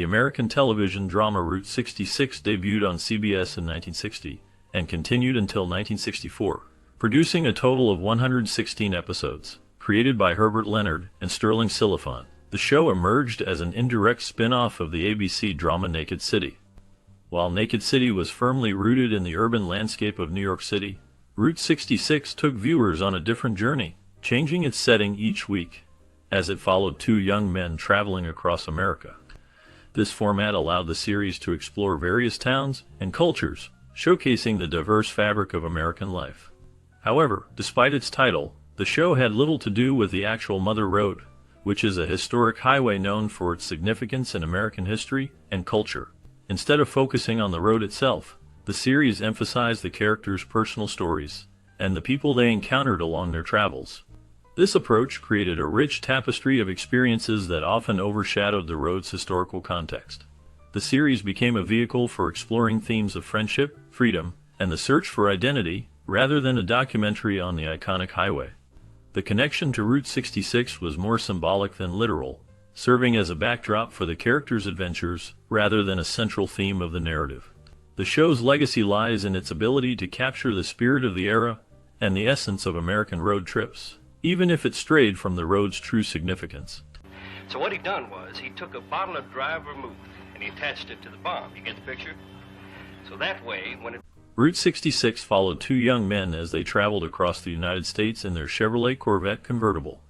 The American television drama Route 66 debuted on CBS in 1960 and continued until 1964, producing a total of 116 episodes. Created by Herbert Leonard and Sterling Silliphant, the show emerged as an indirect spin-off of the ABC drama Naked City. While Naked City was firmly rooted in the urban landscape of New York City, Route 66 took viewers on a different journey, changing its setting each week, as it followed two young men traveling across America. This format allowed the series to explore various towns and cultures, showcasing the diverse fabric of American life. However, despite its title, the show had little to do with the actual Mother Road, which is a historic highway known for its significance in American history and culture. Instead of focusing on the road itself, the series emphasized the characters' personal stories and the people they encountered along their travels. This approach created a rich tapestry of experiences that often overshadowed the road's historical context. The series became a vehicle for exploring themes of friendship, freedom, and the search for identity, rather than a documentary on the iconic highway. The connection to Route 66 was more symbolic than literal, serving as a backdrop for the characters' adventures rather than a central theme of the narrative. The show's legacy lies in its ability to capture the spirit of the era and the essence of American road trips, even if it strayed from the road's true significance. So what he done was, he took a bottle of dry vermouth and he attached it to the bomb. You get the picture? So that way, when it... Route 66 followed two young men as they traveled across the United States in their Chevrolet Corvette convertible.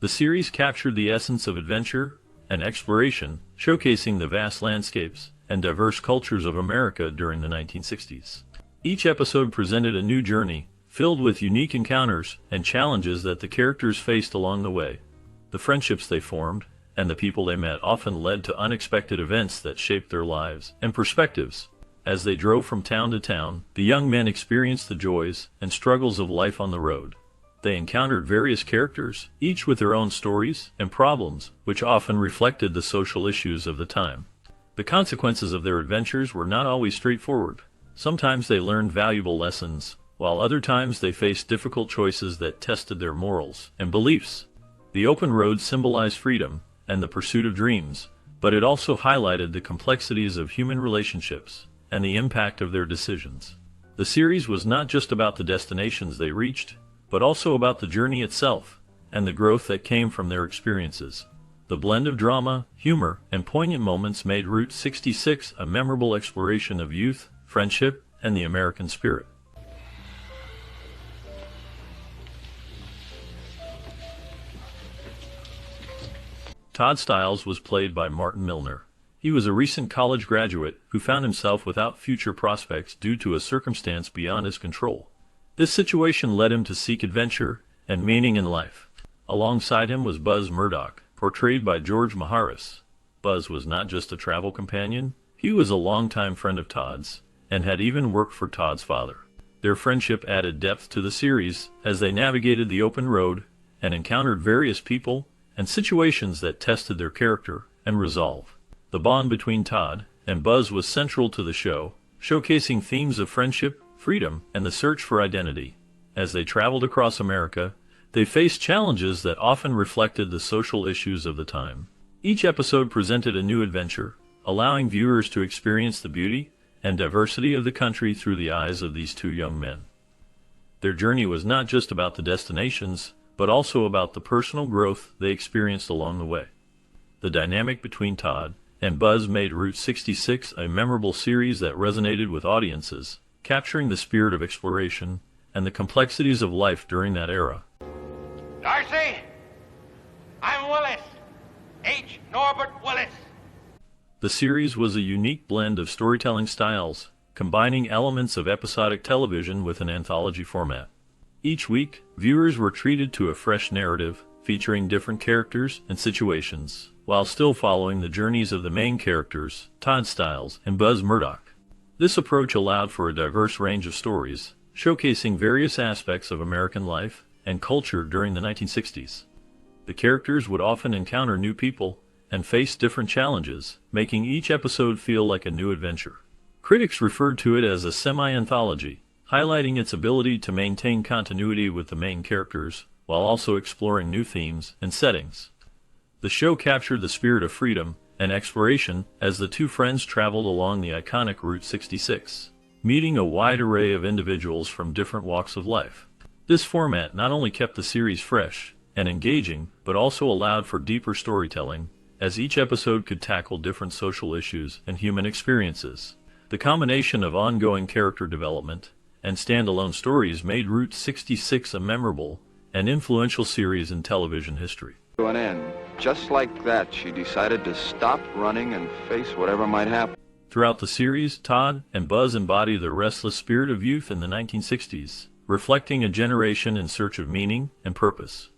The series captured the essence of adventure and exploration, showcasing the vast landscapes and diverse cultures of America during the 1960s. Each episode presented a new journey, filled with unique encounters and challenges that the characters faced along the way. The friendships they formed and the people they met often led to unexpected events that shaped their lives and perspectives. As they drove from town to town, the young men experienced the joys and struggles of life on the road. They encountered various characters, each with their own stories and problems, which often reflected the social issues of the time. The consequences of their adventures were not always straightforward. Sometimes they learned valuable lessons, while other times they faced difficult choices that tested their morals and beliefs. The open road symbolized freedom and the pursuit of dreams, but it also highlighted the complexities of human relationships and the impact of their decisions. The series was not just about the destinations they reached, but also about the journey itself and the growth that came from their experiences. The blend of drama, humor, and poignant moments made Route 66 a memorable exploration of youth, friendship, and the American spirit. Todd Stiles was played by Martin Milner. He was a recent college graduate who found himself without future prospects due to a circumstance beyond his control. This situation led him to seek adventure and meaning in life. Alongside him was Buzz Murdoch, portrayed by George Maharis. Buzz was not just a travel companion, he was a longtime friend of Todd's, and had even worked for Todd's father. Their friendship added depth to the series as they navigated the open road and encountered various people and situations that tested their character and resolve. The bond between Todd and Buzz was central to the show, showcasing themes of friendship, freedom, and the search for identity. As they traveled across America, they faced challenges that often reflected the social issues of the time. Each episode presented a new adventure, allowing viewers to experience the beauty and diversity of the country through the eyes of these two young men. Their journey was not just about the destinations, but also about the personal growth they experienced along the way. The dynamic between Todd and Buzz made Route 66 a memorable series that resonated with audiences, capturing the spirit of exploration and the complexities of life during that era. Darcy, I'm Willis. H. Norbert Willis. The series was a unique blend of storytelling styles, combining elements of episodic television with an anthology format. Each week, viewers were treated to a fresh narrative, featuring different characters and situations, while still following the journeys of the main characters, Todd Stiles and Buzz Murdoch. This approach allowed for a diverse range of stories, showcasing various aspects of American life and culture during the 1960s. The characters would often encounter new people and face different challenges, making each episode feel like a new adventure. Critics referred to it as a semi-anthology, highlighting its ability to maintain continuity with the main characters, while also exploring new themes and settings. The show captured the spirit of freedom and exploration as the two friends traveled along the iconic Route 66, meeting a wide array of individuals from different walks of life. This format not only kept the series fresh and engaging, but also allowed for deeper storytelling, as each episode could tackle different social issues and human experiences. The combination of ongoing character development and standalone stories made Route 66 a memorable and influential series in television history. To an end. Just like that, she decided to stop running and face whatever might happen. Throughout the series, Todd and Buzz embody the restless spirit of youth in the 1960s, reflecting a generation in search of meaning and purpose.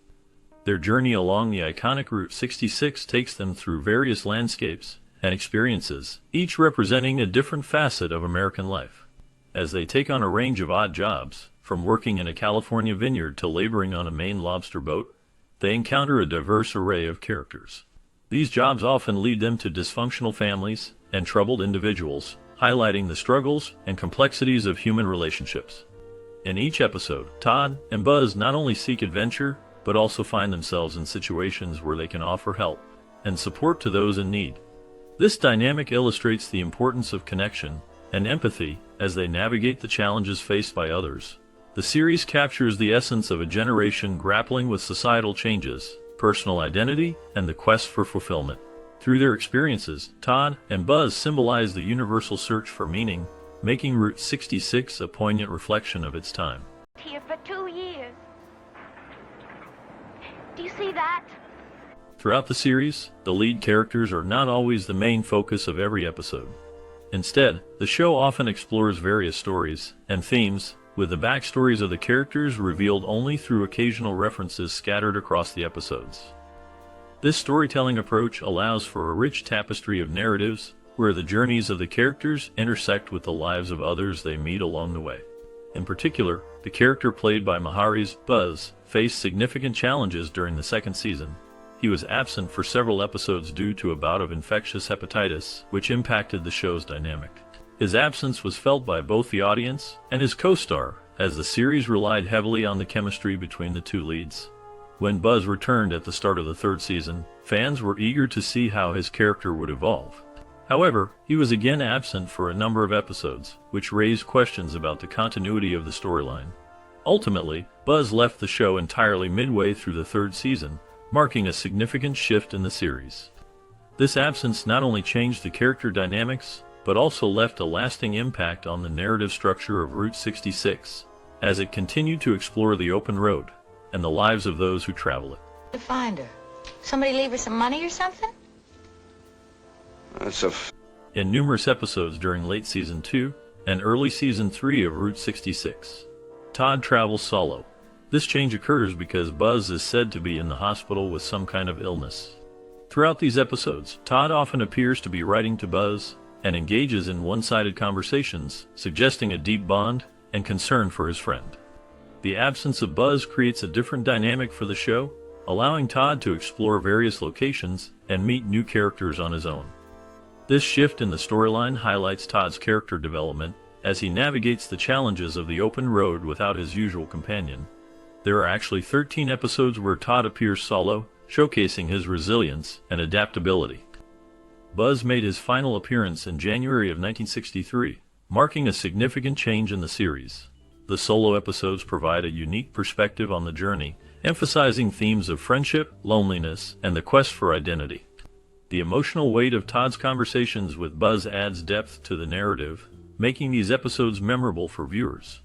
Their journey along the iconic Route 66 takes them through various landscapes and experiences, each representing a different facet of American life. As they take on a range of odd jobs, from working in a California vineyard to laboring on a Maine lobster boat, they encounter a diverse array of characters. These jobs often lead them to dysfunctional families and troubled individuals, highlighting the struggles and complexities of human relationships. In each episode, Todd and Buzz not only seek adventure, but also find themselves in situations where they can offer help and support to those in need. This dynamic illustrates the importance of connection and empathy as they navigate the challenges faced by others. The series captures the essence of a generation grappling with societal changes, personal identity, and the quest for fulfillment. Through their experiences, Todd and Buzz symbolize the universal search for meaning, making Route 66 a poignant reflection of its time. Here for 2 years. Do you see that? Throughout the series, the lead characters are not always the main focus of every episode. Instead, the show often explores various stories and themes, with the backstories of the characters revealed only through occasional references scattered across the episodes. This storytelling approach allows for a rich tapestry of narratives, where the journeys of the characters intersect with the lives of others they meet along the way. In particular, the character played by Mahari's Buzz faced significant challenges during the second season. He was absent for several episodes due to a bout of infectious hepatitis, which impacted the show's dynamic. His absence was felt by both the audience and his co-star, as the series relied heavily on the chemistry between the two leads. When Buzz returned at the start of the third season, fans were eager to see how his character would evolve. However, he was again absent for a number of episodes, which raised questions about the continuity of the storyline. Ultimately, Buzz left the show entirely midway through the third season, marking a significant shift in the series. This absence not only changed the character dynamics, but also left a lasting impact on the narrative structure of Route 66, as it continued to explore the open road and the lives of those who travel it. To find her. Somebody leave her some money or something? In numerous episodes during late Season 2 and early Season 3 of Route 66, Todd travels solo. This change occurs because Buzz is said to be in the hospital with some kind of illness. Throughout these episodes, Todd often appears to be writing to Buzz and engages in one-sided conversations, suggesting a deep bond and concern for his friend. The absence of Buzz creates a different dynamic for the show, allowing Todd to explore various locations and meet new characters on his own. This shift in the storyline highlights Todd's character development as he navigates the challenges of the open road without his usual companion. There are actually 13 episodes where Todd appears solo, showcasing his resilience and adaptability. Buzz made his final appearance in January of 1963, marking a significant change in the series. The solo episodes provide a unique perspective on the journey, emphasizing themes of friendship, loneliness, and the quest for identity. The emotional weight of Todd's conversations with Buzz adds depth to the narrative, making these episodes memorable for viewers.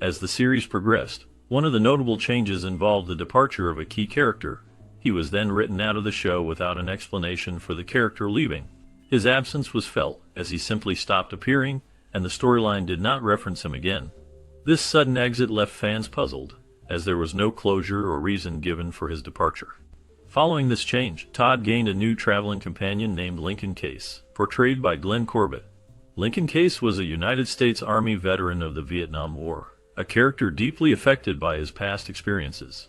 As the series progressed, one of the notable changes involved the departure of a key character. He was then written out of the show without an explanation for the character leaving. His absence was felt, as he simply stopped appearing, and the storyline did not reference him again. This sudden exit left fans puzzled, as there was no closure or reason given for his departure. Following this change, Todd gained a new traveling companion named Lincoln Case, portrayed by Glenn Corbett. Lincoln Case was a United States Army veteran of the Vietnam War, a character deeply affected by his past experiences.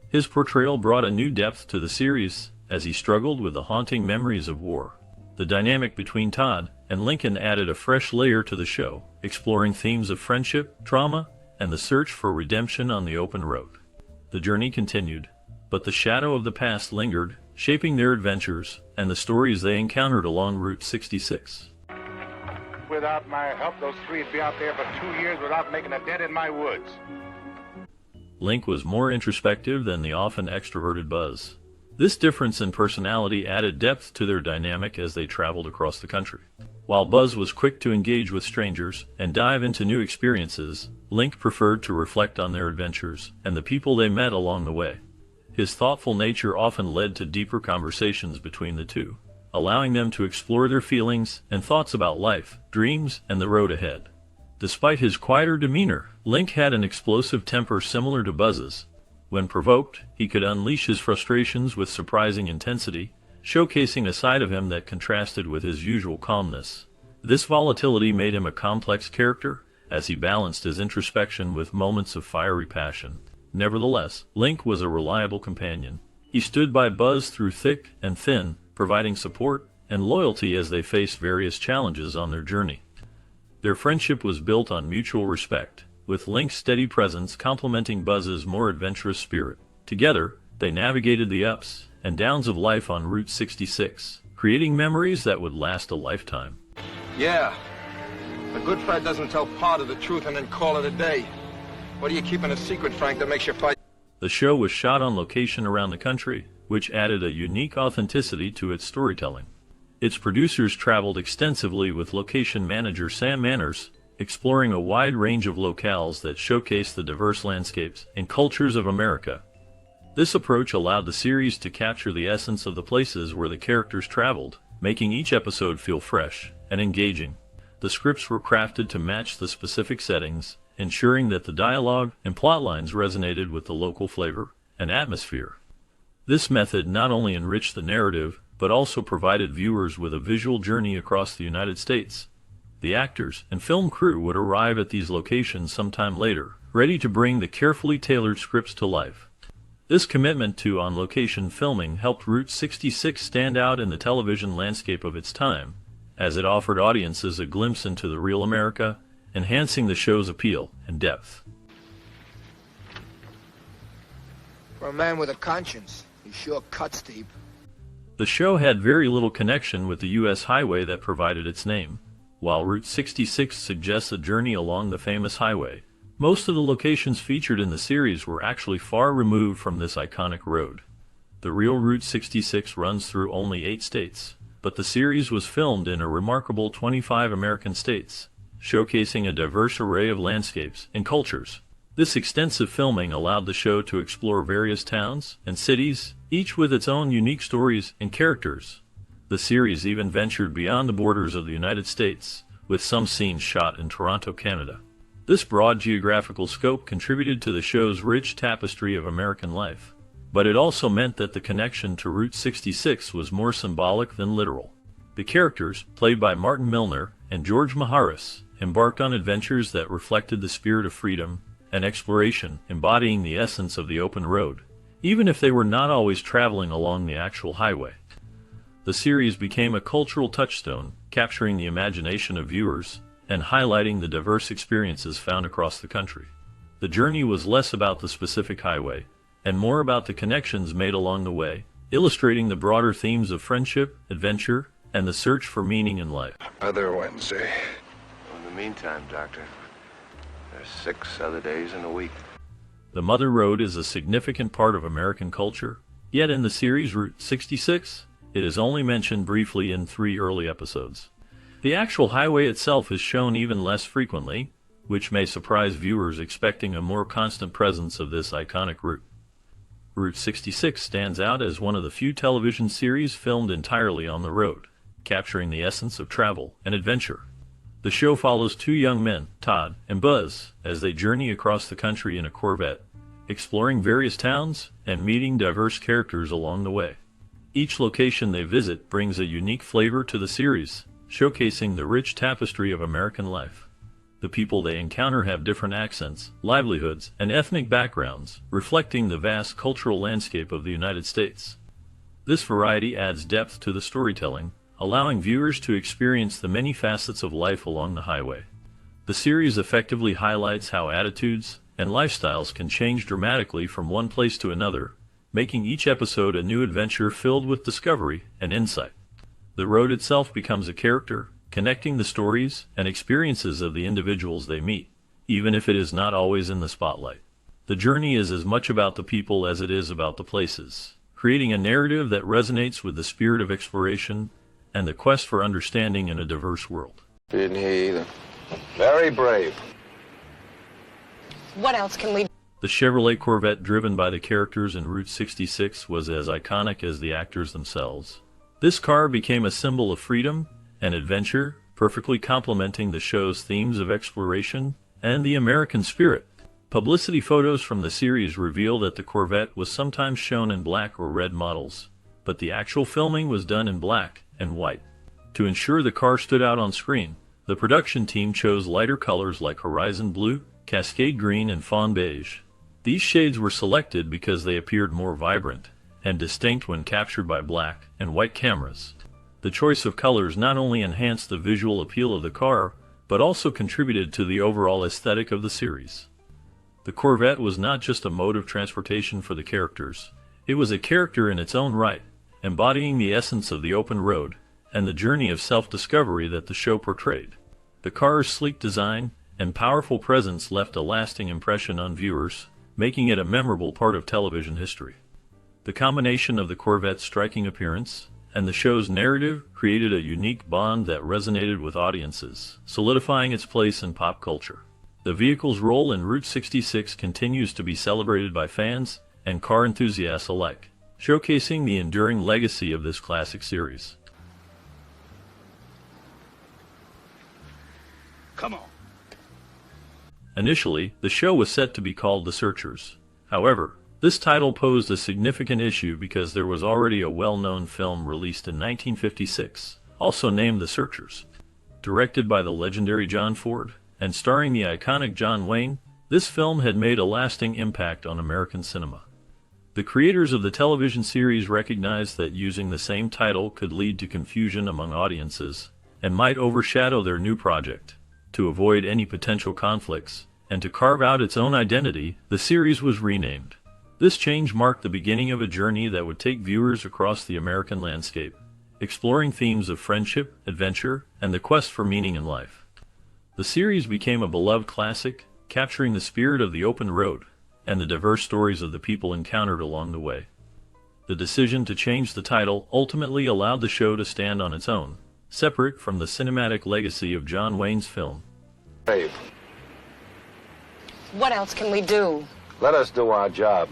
His portrayal brought a new depth to the series, as he struggled with the haunting memories of war. The dynamic between Todd and Lincoln added a fresh layer to the show, exploring themes of friendship, trauma, and the search for redemption on the open road. The journey continued, but the shadow of the past lingered, shaping their adventures and the stories they encountered along Route 66. Without my help, those three would be out there for 2 years without making a dent in my woods. Link was more introspective than the often extroverted Buzz. This difference in personality added depth to their dynamic as they traveled across the country. While Buzz was quick to engage with strangers and dive into new experiences, Link preferred to reflect on their adventures and the people they met along the way. His thoughtful nature often led to deeper conversations between the two, allowing them to explore their feelings and thoughts about life, dreams, and the road ahead. Despite his quieter demeanor, Link had an explosive temper similar to Buzz's. When provoked, he could unleash his frustrations with surprising intensity, showcasing a side of him that contrasted with his usual calmness. This volatility made him a complex character, as he balanced his introspection with moments of fiery passion. Nevertheless, Link was a reliable companion. He stood by Buzz through thick and thin, providing support and loyalty as they faced various challenges on their journey. Their friendship was built on mutual respect, with Link's steady presence complementing Buzz's more adventurous spirit. Together, they navigated the ups and downs of life on Route 66, creating memories that would last a lifetime. Yeah. A good fight doesn't tell part of the truth and then call it a day. What are you keeping a secret, Frank, that makes your fight? The show was shot on location around the country, which added a unique authenticity to its storytelling. Its producers traveled extensively with location manager Sam Manners, exploring a wide range of locales that showcased the diverse landscapes and cultures of America. This approach allowed the series to capture the essence of the places where the characters traveled, making each episode feel fresh and engaging. The scripts were crafted to match the specific settings, ensuring that the dialogue and plotlines resonated with the local flavor and atmosphere. This method not only enriched the narrative, but also provided viewers with a visual journey across the United States. The actors and film crew would arrive at these locations sometime later, ready to bring the carefully tailored scripts to life. This commitment to on-location filming helped Route 66 stand out in the television landscape of its time, as it offered audiences a glimpse into the real America, enhancing the show's appeal and depth. For a man with a conscience, he sure cuts deep. The show had very little connection with the U.S. highway that provided its name. While Route 66 suggests a journey along the famous highway, most of the locations featured in the series were actually far removed from this iconic road. The real Route 66 runs through only 8 states, but the series was filmed in a remarkable 25 American states, showcasing a diverse array of landscapes and cultures. This extensive filming allowed the show to explore various towns and cities, each with its own unique stories and characters. The series even ventured beyond the borders of the United States, with some scenes shot in Toronto, Canada. This broad geographical scope contributed to the show's rich tapestry of American life, but it also meant that the connection to Route 66 was more symbolic than literal. The characters, played by Martin Milner and George Maharis, embarked on adventures that reflected the spirit of freedom and exploration, embodying the essence of the open road, even if they were not always traveling along the actual highway. The series became a cultural touchstone, capturing the imagination of viewers and highlighting the diverse experiences found across the country. The journey was less about the specific highway and more about the connections made along the way, illustrating the broader themes of friendship, adventure, and the search for meaning in life. Other Wednesday. In the meantime, Doctor, there's 6 other days in a week. The Mother Road is a significant part of American culture, yet in the series Route 66, it is only mentioned briefly in 3 early episodes. The actual highway itself is shown even less frequently, which may surprise viewers expecting a more constant presence of this iconic route. Route 66 stands out as one of the few television series filmed entirely on the road, capturing the essence of travel and adventure. The show follows 2 young men, Todd and Buzz, as they journey across the country in a Corvette, exploring various towns and meeting diverse characters along the way. Each location they visit brings a unique flavor to the series, showcasing the rich tapestry of American life. The people they encounter have different accents, livelihoods, and ethnic backgrounds, reflecting the vast cultural landscape of the United States. This variety adds depth to the storytelling, allowing viewers to experience the many facets of life along the highway. The series effectively highlights how attitudes and lifestyles can change dramatically from one place to another, making each episode a new adventure filled with discovery and insight. The road itself becomes a character, connecting the stories and experiences of the individuals they meet, even if it is not always in the spotlight. The journey is as much about the people as it is about the places, creating a narrative that resonates with the spirit of exploration and the quest for understanding in a diverse world. Didn't he either? Very brave. What else can we do? The Chevrolet Corvette driven by the characters in Route 66 was as iconic as the actors themselves. This car became a symbol of freedom and adventure, perfectly complementing the show's themes of exploration and the American spirit. Publicity photos from the series reveal that the Corvette was sometimes shown in black or red models, but the actual filming was done in black and white. To ensure the car stood out on screen, the production team chose lighter colors like horizon blue, cascade green, and fawn beige. These shades were selected because they appeared more vibrant and distinct when captured by black and white cameras. The choice of colors not only enhanced the visual appeal of the car, but also contributed to the overall aesthetic of the series. The Corvette was not just a mode of transportation for the characters, it was a character in its own right, embodying the essence of the open road and the journey of self-discovery that the show portrayed. The car's sleek design and powerful presence left a lasting impression on viewers, making it a memorable part of television history. The combination of the Corvette's striking appearance and the show's narrative created a unique bond that resonated with audiences, solidifying its place in pop culture. The vehicle's role in Route 66 continues to be celebrated by fans and car enthusiasts alike, showcasing the enduring legacy of this classic series. Come on. Initially, the show was set to be called The Searchers. However, this title posed a significant issue because there was already a well-known film released in 1956, also named The Searchers. Directed by the legendary John Ford, and starring the iconic John Wayne, this film had made a lasting impact on American cinema. The creators of the television series recognized that using the same title could lead to confusion among audiences, and might overshadow their new project. To avoid any potential conflicts, and to carve out its own identity, the series was renamed. This change marked the beginning of a journey that would take viewers across the American landscape, exploring themes of friendship, adventure, and the quest for meaning in life. The series became a beloved classic, capturing the spirit of the open road and the diverse stories of the people encountered along the way. The decision to change the title ultimately allowed the show to stand on its own, separate from the cinematic legacy of John Wayne's film. Brave. What else can we do? Let us do our job.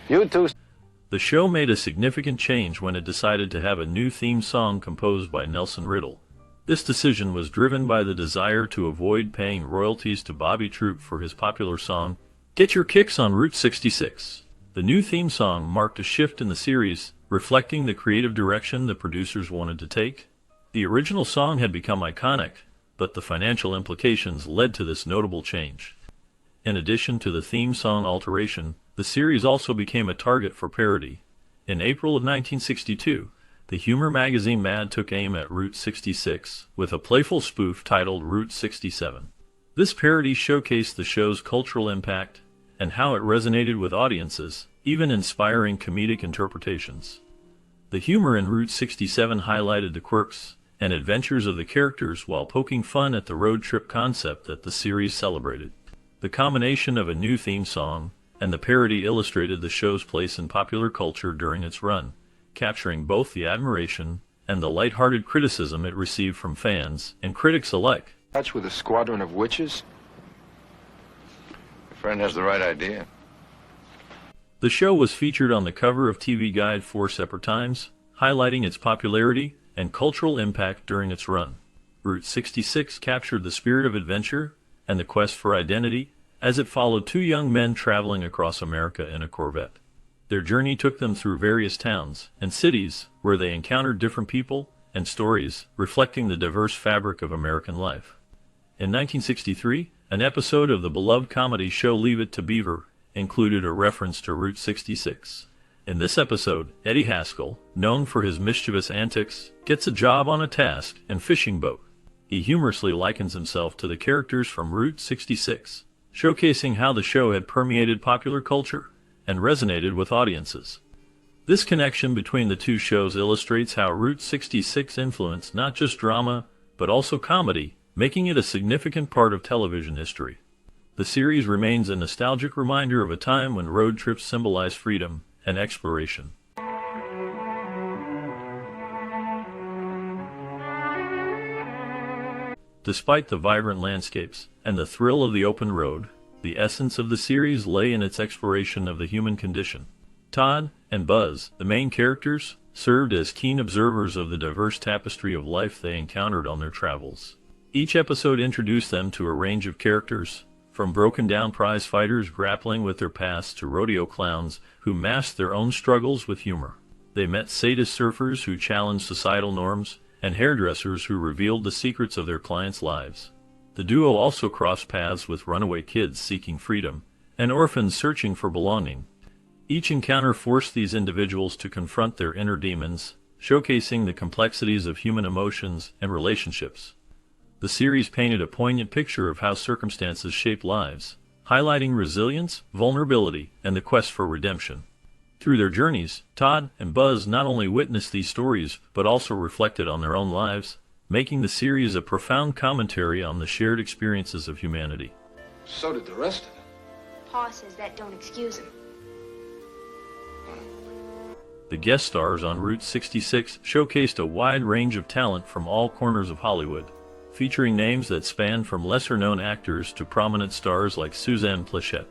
You two... The show made a significant change when it decided to have a new theme song composed by Nelson Riddle. This decision was driven by the desire to avoid paying royalties to Bobby Troup for his popular song, Get Your Kicks on Route 66. The new theme song marked a shift in the series, reflecting the creative direction the producers wanted to take. The original song had become iconic, but the financial implications led to this notable change. In addition to the theme song alteration, the series also became a target for parody. In April of 1962, the humor magazine Mad took aim at Route 66 with a playful spoof titled Route 67. This parody showcased the show's cultural impact and how it resonated with audiences, even inspiring comedic interpretations. The humor in Route 67 highlighted the quirks and adventures of the characters while poking fun at the road trip concept that the series celebrated. The combination of a new theme song and the parody illustrated the show's place in popular culture during its run, capturing both the admiration and the lighthearted criticism it received from fans and critics alike. Touch with a squadron of witches? Your friend has the right idea. The show was featured on the cover of TV Guide 4 separate times, highlighting its popularity and cultural impact during its run. Route 66 captured the spirit of adventure and the quest for identity as it followed two young men traveling across America in a Corvette. Their journey took them through various towns and cities where they encountered different people and stories, reflecting the diverse fabric of American life. In 1963, an episode of the beloved comedy show Leave It to Beaver included a reference to Route 66. In this episode, Eddie Haskell, known for his mischievous antics, gets a job on a task and fishing boat. He humorously likens himself to the characters from Route 66, showcasing how the show had permeated popular culture and resonated with audiences. This connection between the two shows illustrates how Route 66 influenced not just drama, but also comedy, making it a significant part of television history. The series remains a nostalgic reminder of a time when road trips symbolized freedom and exploration. Despite the vibrant landscapes and the thrill of the open road, the essence of the series lay in its exploration of the human condition. Todd and Buzz, the main characters, served as keen observers of the diverse tapestry of life they encountered on their travels. Each episode introduced them to a range of characters, from broken-down prize fighters grappling with their past to rodeo clowns who masked their own struggles with humor. They met sadist surfers who challenged societal norms, and hairdressers who revealed the secrets of their clients' lives. The duo also crossed paths with runaway kids seeking freedom and orphans searching for belonging. Each encounter forced these individuals to confront their inner demons, showcasing the complexities of human emotions and relationships. The series painted a poignant picture of how circumstances shape lives, highlighting resilience, vulnerability, and the quest for redemption. Through their journeys, Todd and Buzz not only witnessed these stories, but also reflected on their own lives, making the series a profound commentary on the shared experiences of humanity. So did the rest of them. Pa says that don't excuse him. The guest stars on Route 66 showcased a wide range of talent from all corners of Hollywood, featuring names that span from lesser-known actors to prominent stars like Suzanne Pleshette.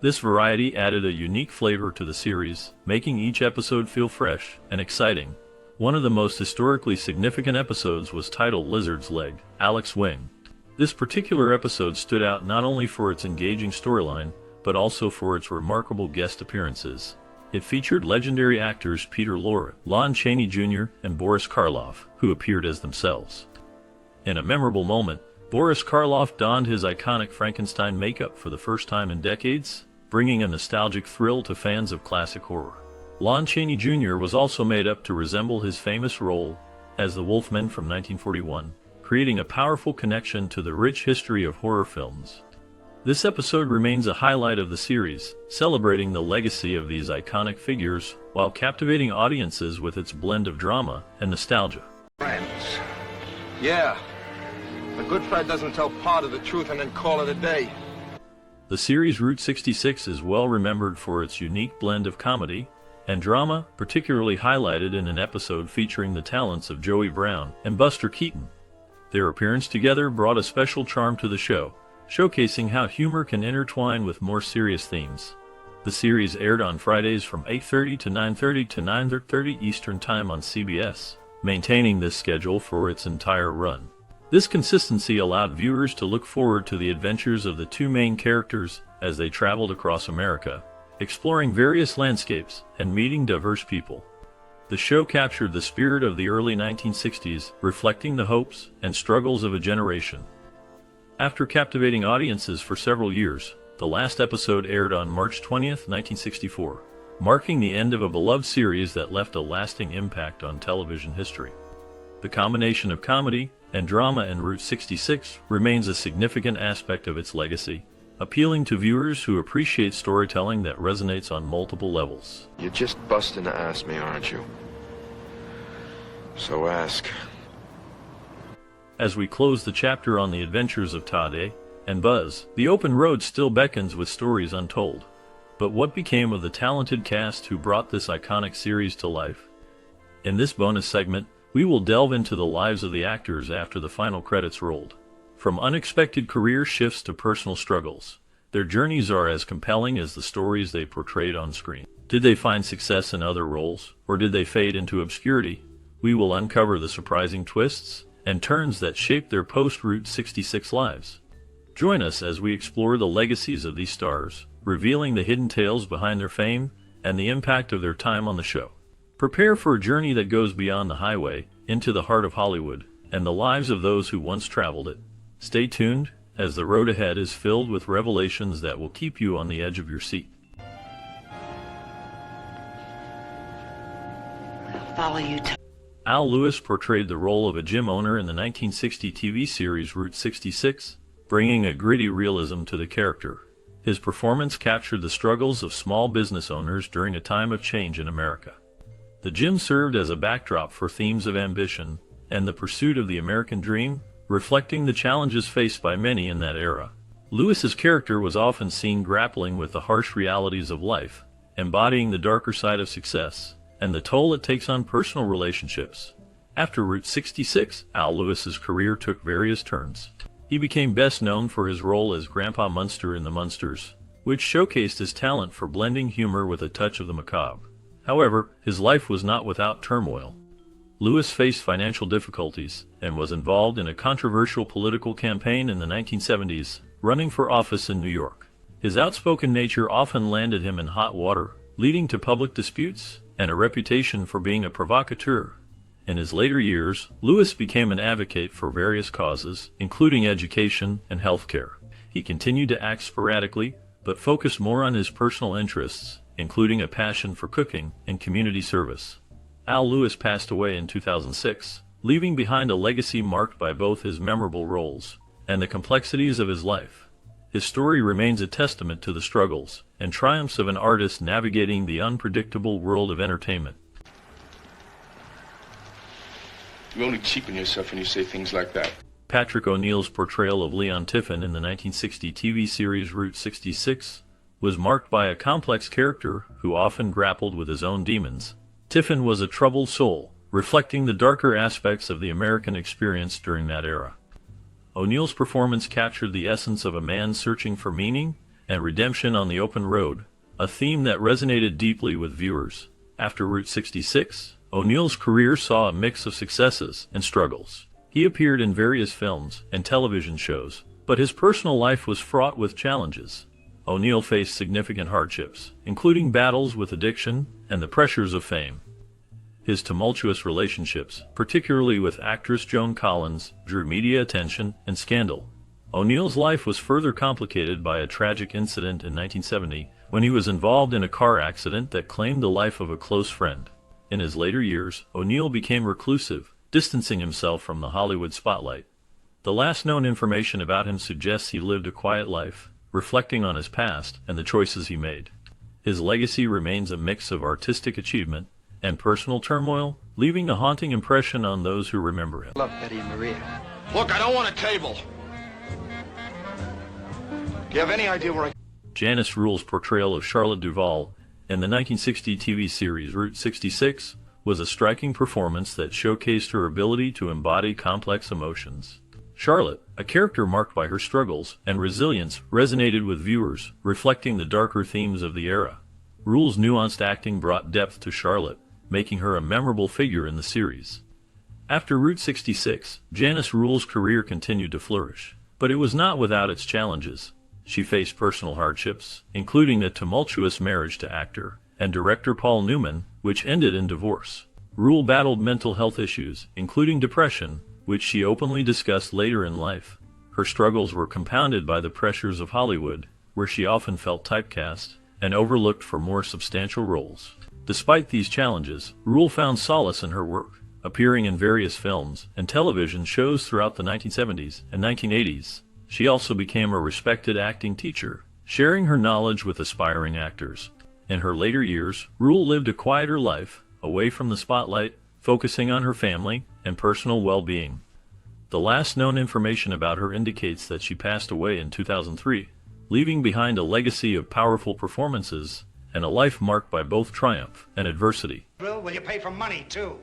This variety added a unique flavor to the series, making each episode feel fresh and exciting. One of the most historically significant episodes was titled Lizard's Leg, Alex Wing. This particular episode stood out not only for its engaging storyline, but also for its remarkable guest appearances. It featured legendary actors Peter Lorre, Lon Chaney Jr., and Boris Karloff, who appeared as themselves. In a memorable moment, Boris Karloff donned his iconic Frankenstein makeup for the first time in decades, bringing a nostalgic thrill to fans of classic horror. Lon Chaney Jr. was also made up to resemble his famous role as the Wolfman from 1941, creating a powerful connection to the rich history of horror films. This episode remains a highlight of the series, celebrating the legacy of these iconic figures while captivating audiences with its blend of drama and nostalgia. Friends. Yeah. A good friend doesn't tell part of the truth and then call it a day. The series Route 66 is well remembered for its unique blend of comedy and drama, particularly highlighted in an episode featuring the talents of Joey Brown and Buster Keaton. Their appearance together brought a special charm to the show, showcasing how humor can intertwine with more serious themes. The series aired on Fridays from 8:30 to 9:30 to 9:30 Eastern Time on CBS, maintaining this schedule for its entire run. This consistency allowed viewers to look forward to the adventures of the two main characters as they traveled across America, exploring various landscapes and meeting diverse people. The show captured the spirit of the early 1960s, reflecting the hopes and struggles of a generation. After captivating audiences for several years, the last episode aired on March 20th, 1964, marking the end of a beloved series that left a lasting impact on television history. The combination of comedy and drama in Route 66 remains a significant aspect of its legacy, appealing to viewers who appreciate storytelling that resonates on multiple levels. You're just busting to ask me, aren't you? So ask. As we close the chapter on the adventures of Todd and Buzz, the open road still beckons with stories untold. But what became of the talented cast who brought this iconic series to life? In this bonus segment, we will delve into the lives of the actors after the final credits rolled. From unexpected career shifts to personal struggles, their journeys are as compelling as the stories they portrayed on screen. Did they find success in other roles, or did they fade into obscurity? We will uncover the surprising twists and turns that shaped their post-Route 66 lives. Join us as we explore the legacies of these stars, revealing the hidden tales behind their fame and the impact of their time on the show. Prepare for a journey that goes beyond the highway, into the heart of Hollywood, and the lives of those who once traveled it. Stay tuned, as the road ahead is filled with revelations that will keep you on the edge of your seat. I'll follow you. Al Lewis portrayed the role of a gym owner in the 1960 TV series Route 66, bringing a gritty realism to the character. His performance captured the struggles of small business owners during a time of change in America. The gym served as a backdrop for themes of ambition and the pursuit of the American dream, reflecting the challenges faced by many in that era. Lewis's character was often seen grappling with the harsh realities of life, embodying the darker side of success and the toll it takes on personal relationships. After Route 66, Al Lewis's career took various turns. He became best known for his role as Grandpa Munster in The Munsters, which showcased his talent for blending humor with a touch of the macabre. However, his life was not without turmoil. Lewis faced financial difficulties and was involved in a controversial political campaign in the 1970s, running for office in New York. His outspoken nature often landed him in hot water, leading to public disputes and a reputation for being a provocateur. In his later years, Lewis became an advocate for various causes, including education and healthcare. He continued to act sporadically, but focused more on his personal interests, including a passion for cooking and community service. Al Lewis passed away in 2006, leaving behind a legacy marked by both his memorable roles and the complexities of his life. His story remains a testament to the struggles and triumphs of an artist navigating the unpredictable world of entertainment. You only cheapen yourself when you say things like that. Patrick O'Neill's portrayal of Leon Tiffin in the 1960 TV series Route 66 was marked by a complex character who often grappled with his own demons. Tiffin was a troubled soul, reflecting the darker aspects of the American experience during that era. O'Neill's performance captured the essence of a man searching for meaning and redemption on the open road, a theme that resonated deeply with viewers. After Route 66, O'Neill's career saw a mix of successes and struggles. He appeared in various films and television shows, but his personal life was fraught with challenges. O'Neill faced significant hardships, including battles with addiction and the pressures of fame. His tumultuous relationships, particularly with actress Joan Collins, drew media attention and scandal. O'Neill's life was further complicated by a tragic incident in 1970 when he was involved in a car accident that claimed the life of a close friend. In his later years, O'Neill became reclusive, distancing himself from the Hollywood spotlight. The last known information about him suggests he lived a quiet life, reflecting on his past and the choices he made. His legacy remains a mix of artistic achievement and personal turmoil, leaving a haunting impression on those who remember him. Love Betty and Maria. Look, I don't want a table. Do you have any idea where I... Janice Rule's portrayal of Charlotte Duvall in the 1960 TV series Route 66 was a striking performance that showcased her ability to embody complex emotions. Charlotte, a character marked by her struggles and resilience, resonated with viewers, reflecting the darker themes of the era. Rule's nuanced acting brought depth to Charlotte, making her a memorable figure in the series. After Route 66, Janice Rule's career continued to flourish, but it was not without its challenges. She faced personal hardships, including a tumultuous marriage to actor and director Paul Newman, which ended in divorce. Rule battled mental health issues, including depression, which she openly discussed later in life. Her struggles were compounded by the pressures of Hollywood, where she often felt typecast and overlooked for more substantial roles. Despite these challenges, Rule found solace in her work, appearing in various films and television shows throughout the 1970s and 1980s. She also became a respected acting teacher, sharing her knowledge with aspiring actors. In her later years, Rule lived a quieter life, away from the spotlight, focusing on her family and personal well-being. The last known information about her indicates that she passed away in 2003, leaving behind a legacy of powerful performances and a life marked by both triumph and adversity. Bill, will you pay for money, too?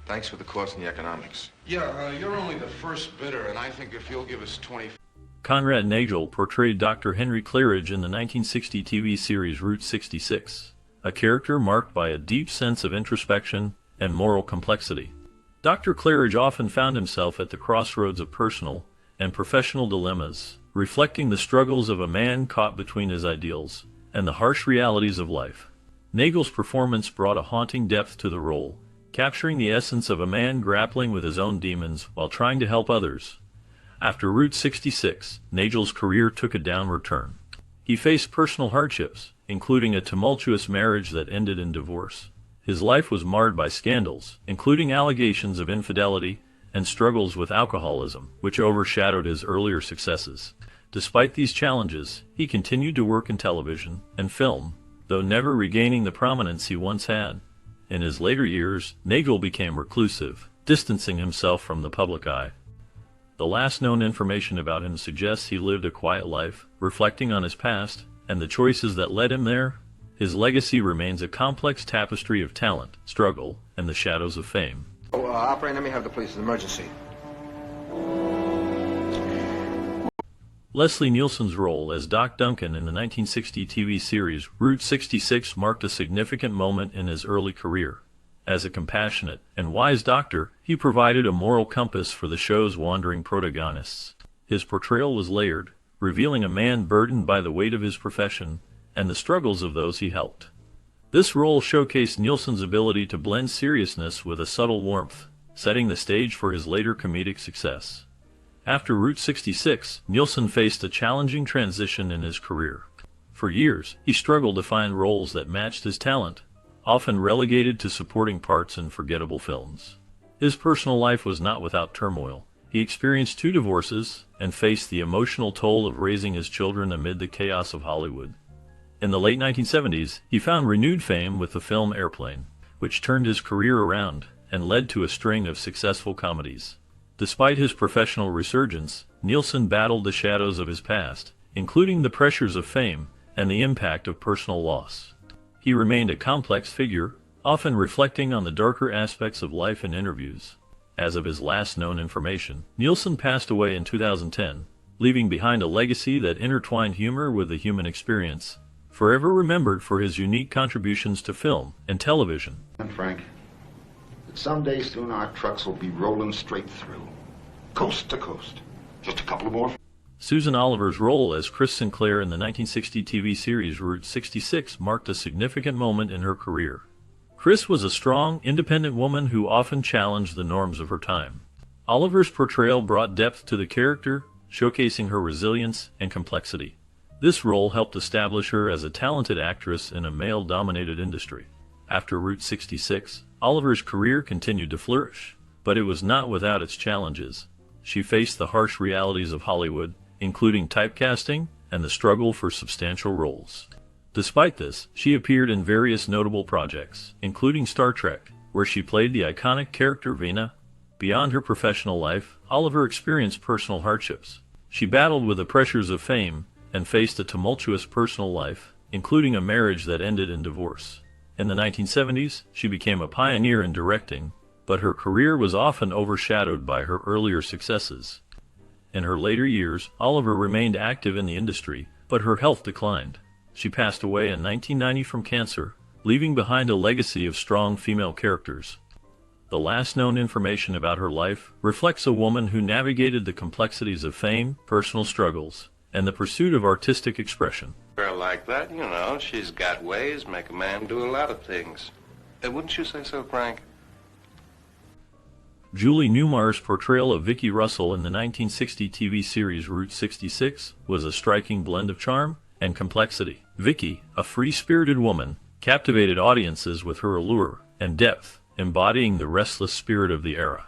Thanks for the course in the economics. Yeah, you're only the first bidder, and I think if you'll give us 20... Conrad Nagel portrayed Dr. Henry Claridge in the 1960 TV series Route 66, a character marked by a deep sense of introspection and moral complexity. Dr. Claridge often found himself at the crossroads of personal and professional dilemmas, reflecting the struggles of a man caught between his ideals and the harsh realities of life. Nagel's performance brought a haunting depth to the role, capturing the essence of a man grappling with his own demons while trying to help others. After Route 66, Nagel's career took a downward turn. He faced personal hardships, including a tumultuous marriage that ended in divorce. His life was marred by scandals, including allegations of infidelity and struggles with alcoholism, which overshadowed his earlier successes. Despite these challenges, he continued to work in television and film, though never regaining the prominence he once had. In his later years, Nagel became reclusive, distancing himself from the public eye. The last known information about him suggests he lived a quiet life, reflecting on his past and the choices that led him there. His legacy remains a complex tapestry of talent, struggle, and the shadows of fame. Operator, let me have the police's emergency. Leslie Nielsen's role as Doc Duncan in the 1960 TV series Route 66 marked a significant moment in his early career. As a compassionate and wise doctor, he provided a moral compass for the show's wandering protagonists. His portrayal was layered, revealing a man burdened by the weight of his profession and the struggles of those he helped. This role showcased Nielsen's ability to blend seriousness with a subtle warmth, setting the stage for his later comedic success. After Route 66, Nielsen faced a challenging transition in his career. For years, he struggled to find roles that matched his talent, often relegated to supporting parts in forgettable films. His personal life was not without turmoil. He experienced 2 divorces and faced the emotional toll of raising his children amid the chaos of Hollywood. In the late 1970s, he found renewed fame with the film Airplane, which turned his career around and led to a string of successful comedies. Despite his professional resurgence, Nielsen battled the shadows of his past, including the pressures of fame and the impact of personal loss. He remained a complex figure, often reflecting on the darker aspects of life in interviews. As of his last known information, Nielsen passed away in 2010, leaving behind a legacy that intertwined humor with the human experience, forever remembered for his unique contributions to film and television. And Frank, that someday soon our trucks will be rolling straight through, coast to coast. Just a couple more. Susan Oliver's role as Chris Sinclair in the 1960 TV series Route 66 marked a significant moment in her career. Chris was a strong, independent woman who often challenged the norms of her time. Oliver's portrayal brought depth to the character, showcasing her resilience and complexity. This role helped establish her as a talented actress in a male-dominated industry. After Route 66, Oliver's career continued to flourish, but it was not without its challenges. She faced the harsh realities of Hollywood, including typecasting and the struggle for substantial roles. Despite this, she appeared in various notable projects, including Star Trek, where she played the iconic character Vina. Beyond her professional life, Oliver experienced personal hardships. She battled with the pressures of fame and faced a tumultuous personal life, including a marriage that ended in divorce. In the 1970s, she became a pioneer in directing, but her career was often overshadowed by her earlier successes. In her later years, Oliver remained active in the industry, but her health declined. She passed away in 1990 from cancer, leaving behind a legacy of strong female characters. The last known information about her life reflects a woman who navigated the complexities of fame, personal struggles, and the pursuit of artistic expression. Girl like that, you know, she's got ways, make a man do a lot of things. Wouldn't you say so, Frank? Julie Newmar's portrayal of Vicki Russell in the 1960 TV series Route 66 was a striking blend of charm and complexity. Vicki, a free-spirited woman, captivated audiences with her allure and depth, embodying the restless spirit of the era.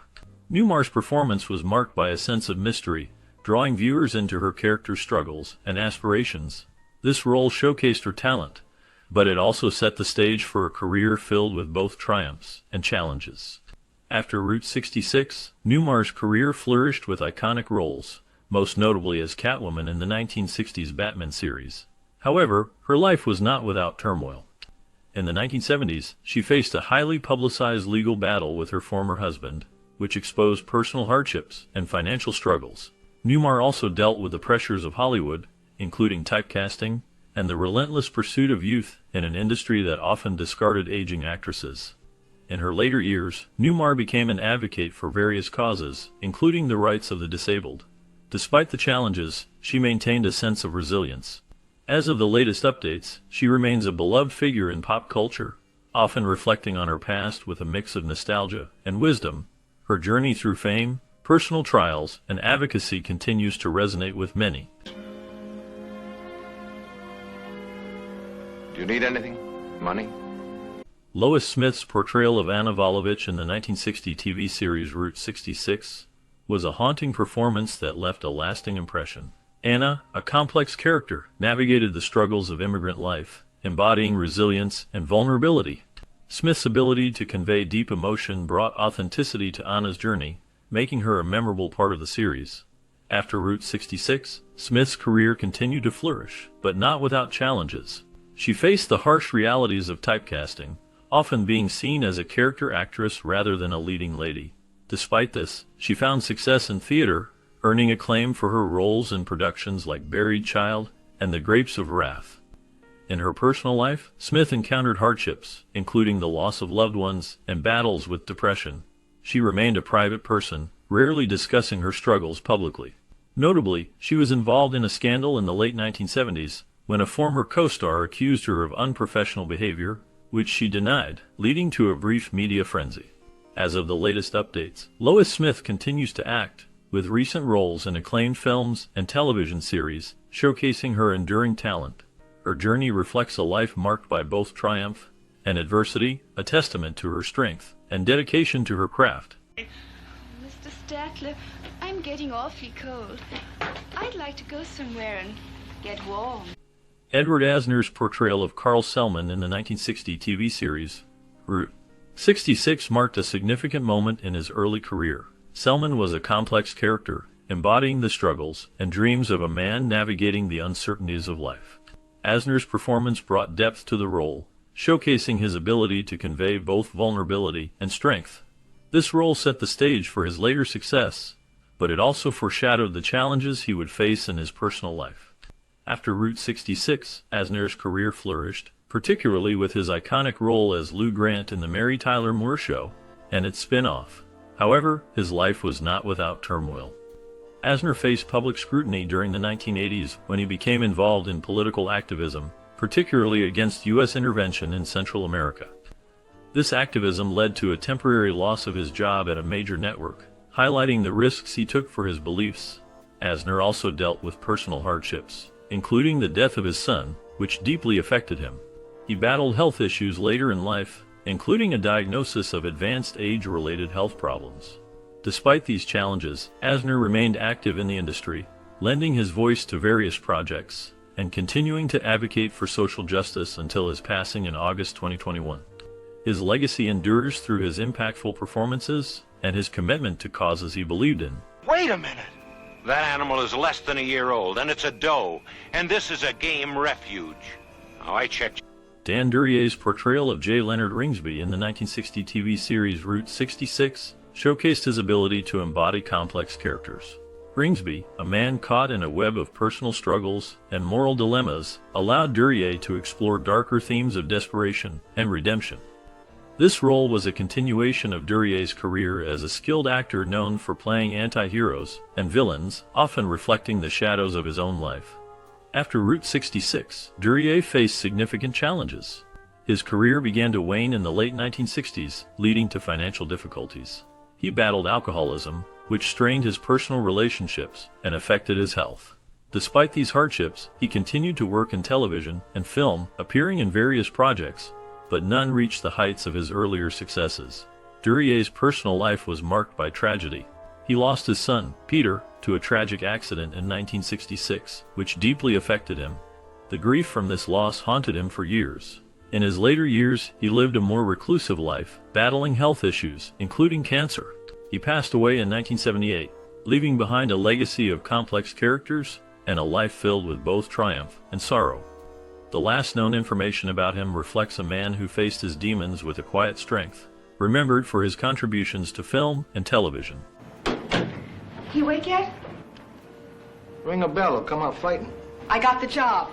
Newmar's performance was marked by a sense of mystery, drawing viewers into her character's struggles and aspirations. This role showcased her talent, but it also set the stage for a career filled with both triumphs and challenges. After Route 66, Newmar's career flourished with iconic roles, most notably as Catwoman in the 1960s Batman series. However, her life was not without turmoil. In the 1970s, she faced a highly publicized legal battle with her former husband, which exposed personal hardships and financial struggles. Newmar also dealt with the pressures of Hollywood, including typecasting and the relentless pursuit of youth in an industry that often discarded aging actresses. In her later years, Newmar became an advocate for various causes, including the rights of the disabled. Despite the challenges, she maintained a sense of resilience. As of the latest updates, she remains a beloved figure in pop culture, often reflecting on her past with a mix of nostalgia and wisdom. Her journey through fame, personal trials, and advocacy continues to resonate with many. Do you need anything? Money? Lois Smith's portrayal of Anna Volovich in the 1960 TV series Route 66 was a haunting performance that left a lasting impression. Anna, a complex character, navigated the struggles of immigrant life, embodying resilience and vulnerability. Smith's ability to convey deep emotion brought authenticity to Anna's journey, making her a memorable part of the series. After Route 66, Smith's career continued to flourish, but not without challenges. She faced the harsh realities of typecasting, often being seen as a character actress rather than a leading lady. Despite this, she found success in theater, earning acclaim for her roles in productions like Buried Child and The Grapes of Wrath. In her personal life, Smith encountered hardships, including the loss of loved ones and battles with depression. She remained a private person, rarely discussing her struggles publicly. Notably, she was involved in a scandal in the late 1970s when a former co-star accused her of unprofessional behavior, which she denied, leading to a brief media frenzy. As of the latest updates, Lois Smith continues to act, with recent roles in acclaimed films and television series, showcasing her enduring talent. Her journey reflects a life marked by both triumph and adversity, a testament to her strength and dedication to her craft. Mr. Statler, I'm getting awfully cold. I'd like to go somewhere and get warm. Edward Asner's portrayal of Carl Selman in the 1960 TV series Route 66 marked a significant moment in his early career. Selman was a complex character, embodying the struggles and dreams of a man navigating the uncertainties of life. Asner's performance brought depth to the role, showcasing his ability to convey both vulnerability and strength. This role set the stage for his later success, but it also foreshadowed the challenges he would face in his personal life. After Route 66, Asner's career flourished, particularly with his iconic role as Lou Grant in The Mary Tyler Moore Show and its spin-off. However, his life was not without turmoil. Asner faced public scrutiny during the 1980s when he became involved in political activism, particularly against U.S. intervention in Central America. This activism led to a temporary loss of his job at a major network, highlighting the risks he took for his beliefs. Asner also dealt with personal hardships, including the death of his son, which deeply affected him. He battled health issues later in life, including a diagnosis of advanced age-related health problems. Despite these challenges, Asner remained active in the industry, lending his voice to various projects and continuing to advocate for social justice until his passing in August 2021. His legacy endures through his impactful performances and his commitment to causes he believed in. Wait a minute! That animal is less than a year old, and it's a doe, and this is a game refuge. Oh, I checked. Dan Duryea's portrayal of J. Leonard Ringsby in the 1960 TV series Route 66 showcased his ability to embody complex characters. Ringsby, a man caught in a web of personal struggles and moral dilemmas, allowed Duryea to explore darker themes of desperation and redemption. This role was a continuation of Duryea's career as a skilled actor known for playing anti-heroes and villains, often reflecting the shadows of his own life. After Route 66, Duryea faced significant challenges. His career began to wane in the late 1960s, leading to financial difficulties. He battled alcoholism, which strained his personal relationships and affected his health. Despite these hardships, he continued to work in television and film, appearing in various projects, but none reached the heights of his earlier successes. Duryea's personal life was marked by tragedy. He lost his son, Peter, to a tragic accident in 1966, which deeply affected him. The grief from this loss haunted him for years. In his later years, he lived a more reclusive life, battling health issues, including cancer. He passed away in 1978, leaving behind a legacy of complex characters and a life filled with both triumph and sorrow. The last known information about him reflects a man who faced his demons with a quiet strength, remembered for his contributions to film and television. You awake yet? Ring a bell or come out fighting. I got the job.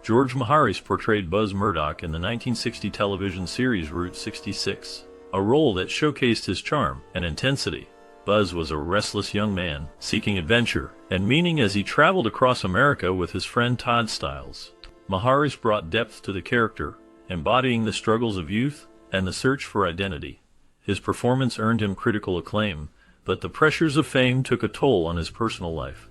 George Maharis portrayed Buzz Murdoch in the 1960 television series Route 66, a role that showcased his charm and intensity. Buzz was a restless young man, seeking adventure and meaning as he traveled across America with his friend Todd Stiles. Maharis brought depth to the character, embodying the struggles of youth and the search for identity. His performance earned him critical acclaim, but the pressures of fame took a toll on his personal life.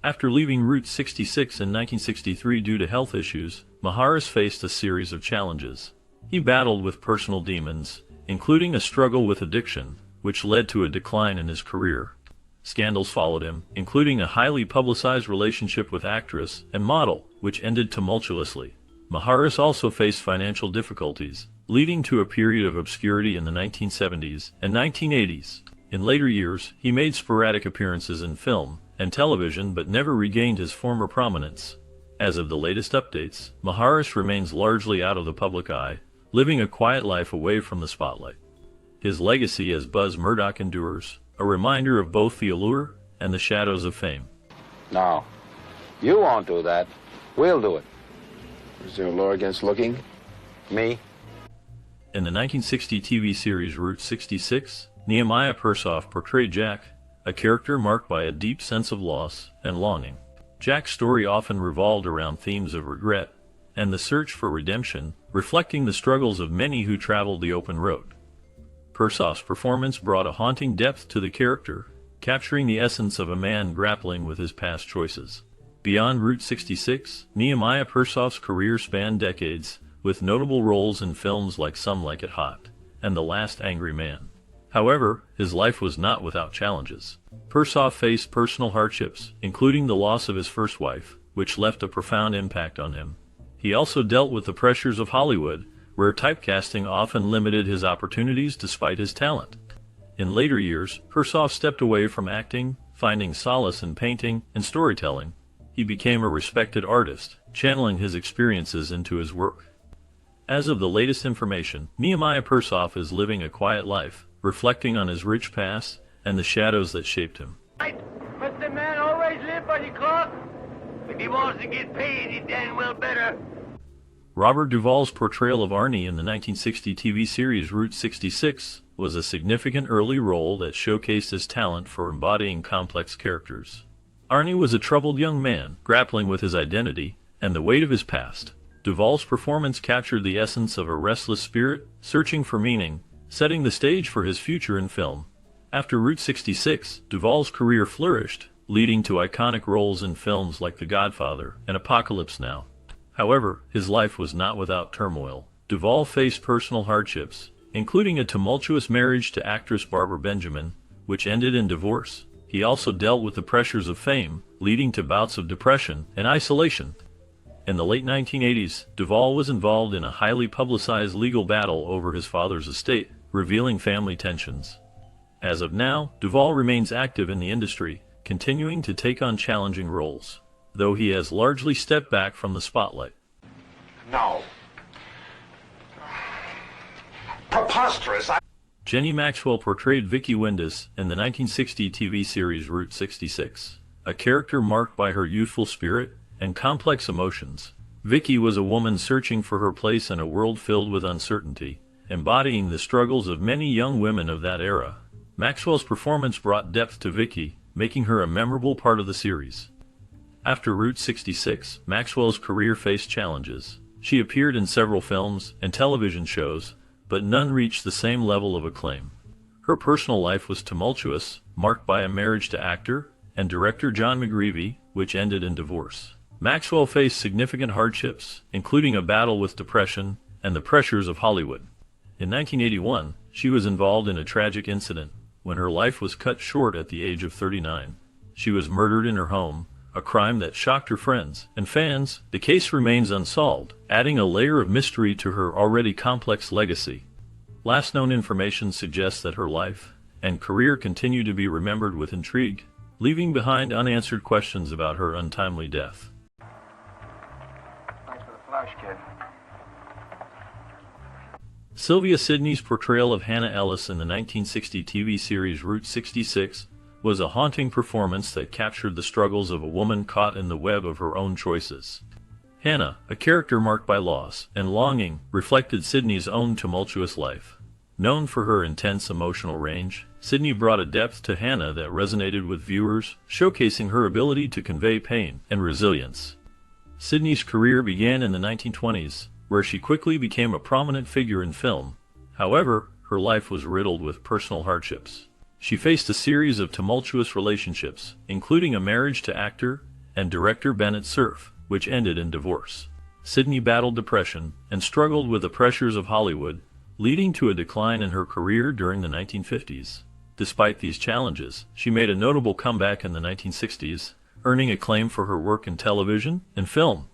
After leaving Route 66 in 1963 due to health issues, Maharis faced a series of challenges. He battled with personal demons, including a struggle with addiction, which led to a decline in his career. Scandals followed him, including a highly publicized relationship with actress and model, which ended tumultuously. Maharis also faced financial difficulties, leading to a period of obscurity in the 1970s and 1980s. In later years, he made sporadic appearances in film and television but never regained his former prominence. As of the latest updates, Maharis remains largely out of the public eye, living a quiet life away from the spotlight. His legacy as Buzz Murdoch endures, a reminder of both the allure and the shadows of fame. No, you won't do that. We'll do it. Is there a law against looking? Me? In the 1960 TV series Route 66, Nehemiah Persoff portrayed Jack, a character marked by a deep sense of loss and longing. Jack's story often revolved around themes of regret and the search for redemption, reflecting the struggles of many who traveled the open road. Persoff's performance brought a haunting depth to the character, capturing the essence of a man grappling with his past choices. Beyond Route 66, Nehemiah Persoff's career spanned decades, with notable roles in films like Some Like It Hot and The Last Angry Man. However, his life was not without challenges. Persoff faced personal hardships, including the loss of his first wife, which left a profound impact on him. He also dealt with the pressures of Hollywood, where typecasting often limited his opportunities despite his talent. In later years, Persoff stepped away from acting, finding solace in painting and storytelling. He became a respected artist, channeling his experiences into his work. As of the latest information, Nehemiah Persoff is living a quiet life, reflecting on his rich past and the shadows that shaped him. But the man always live by the clock. If he wants to get paid, he damn well better. Robert Duvall's portrayal of Arnie in the 1960 TV series Route 66 was a significant early role that showcased his talent for embodying complex characters. Arnie was a troubled young man, grappling with his identity and the weight of his past. Duvall's performance captured the essence of a restless spirit, searching for meaning, setting the stage for his future in film. After Route 66, Duvall's career flourished, leading to iconic roles in films like The Godfather and Apocalypse Now. However, his life was not without turmoil. Duvall faced personal hardships, including a tumultuous marriage to actress Barbara Benjamin, which ended in divorce. He also dealt with the pressures of fame, leading to bouts of depression and isolation. In the late 1980s, Duvall was involved in a highly publicized legal battle over his father's estate, revealing family tensions. As of now, Duvall remains active in the industry, continuing to take on challenging roles, though he has largely stepped back from the spotlight. No. Preposterous. Jenny Maxwell portrayed Vicky Windus in the 1960 TV series Route 66, a character marked by her youthful spirit and complex emotions. Vicky was a woman searching for her place in a world filled with uncertainty, embodying the struggles of many young women of that era. Maxwell's performance brought depth to Vicky, making her a memorable part of the series. After Route 66, Maxwell's career faced challenges. She appeared in several films and television shows, but none reached the same level of acclaim. Her personal life was tumultuous, marked by a marriage to actor and director John McGreevy, which ended in divorce. Maxwell faced significant hardships, including a battle with depression and the pressures of Hollywood. In 1981, she was involved in a tragic incident when her life was cut short at the age of 39. She was murdered in her home, a crime that shocked her friends and fans. The case remains unsolved, adding a layer of mystery to her already complex legacy. Last known information suggests that her life and career continue to be remembered with intrigue, leaving behind unanswered questions about her untimely death. Thanks for the flash, kid. Sylvia Sidney's portrayal of Hannah Ellis in the 1960 TV series Route 66 was a haunting performance that captured the struggles of a woman caught in the web of her own choices. Hannah, a character marked by loss and longing, reflected Sidney's own tumultuous life. Known for her intense emotional range, Sidney brought a depth to Hannah that resonated with viewers, showcasing her ability to convey pain and resilience. Sidney's career began in the 1920s, where she quickly became a prominent figure in film. However, her life was riddled with personal hardships. She faced a series of tumultuous relationships, including a marriage to actor and director Bennett Cerf, which ended in divorce. Sidney battled depression and struggled with the pressures of Hollywood, leading to a decline in her career during the 1950s. Despite these challenges, she made a notable comeback in the 1960s, earning acclaim for her work in television and film.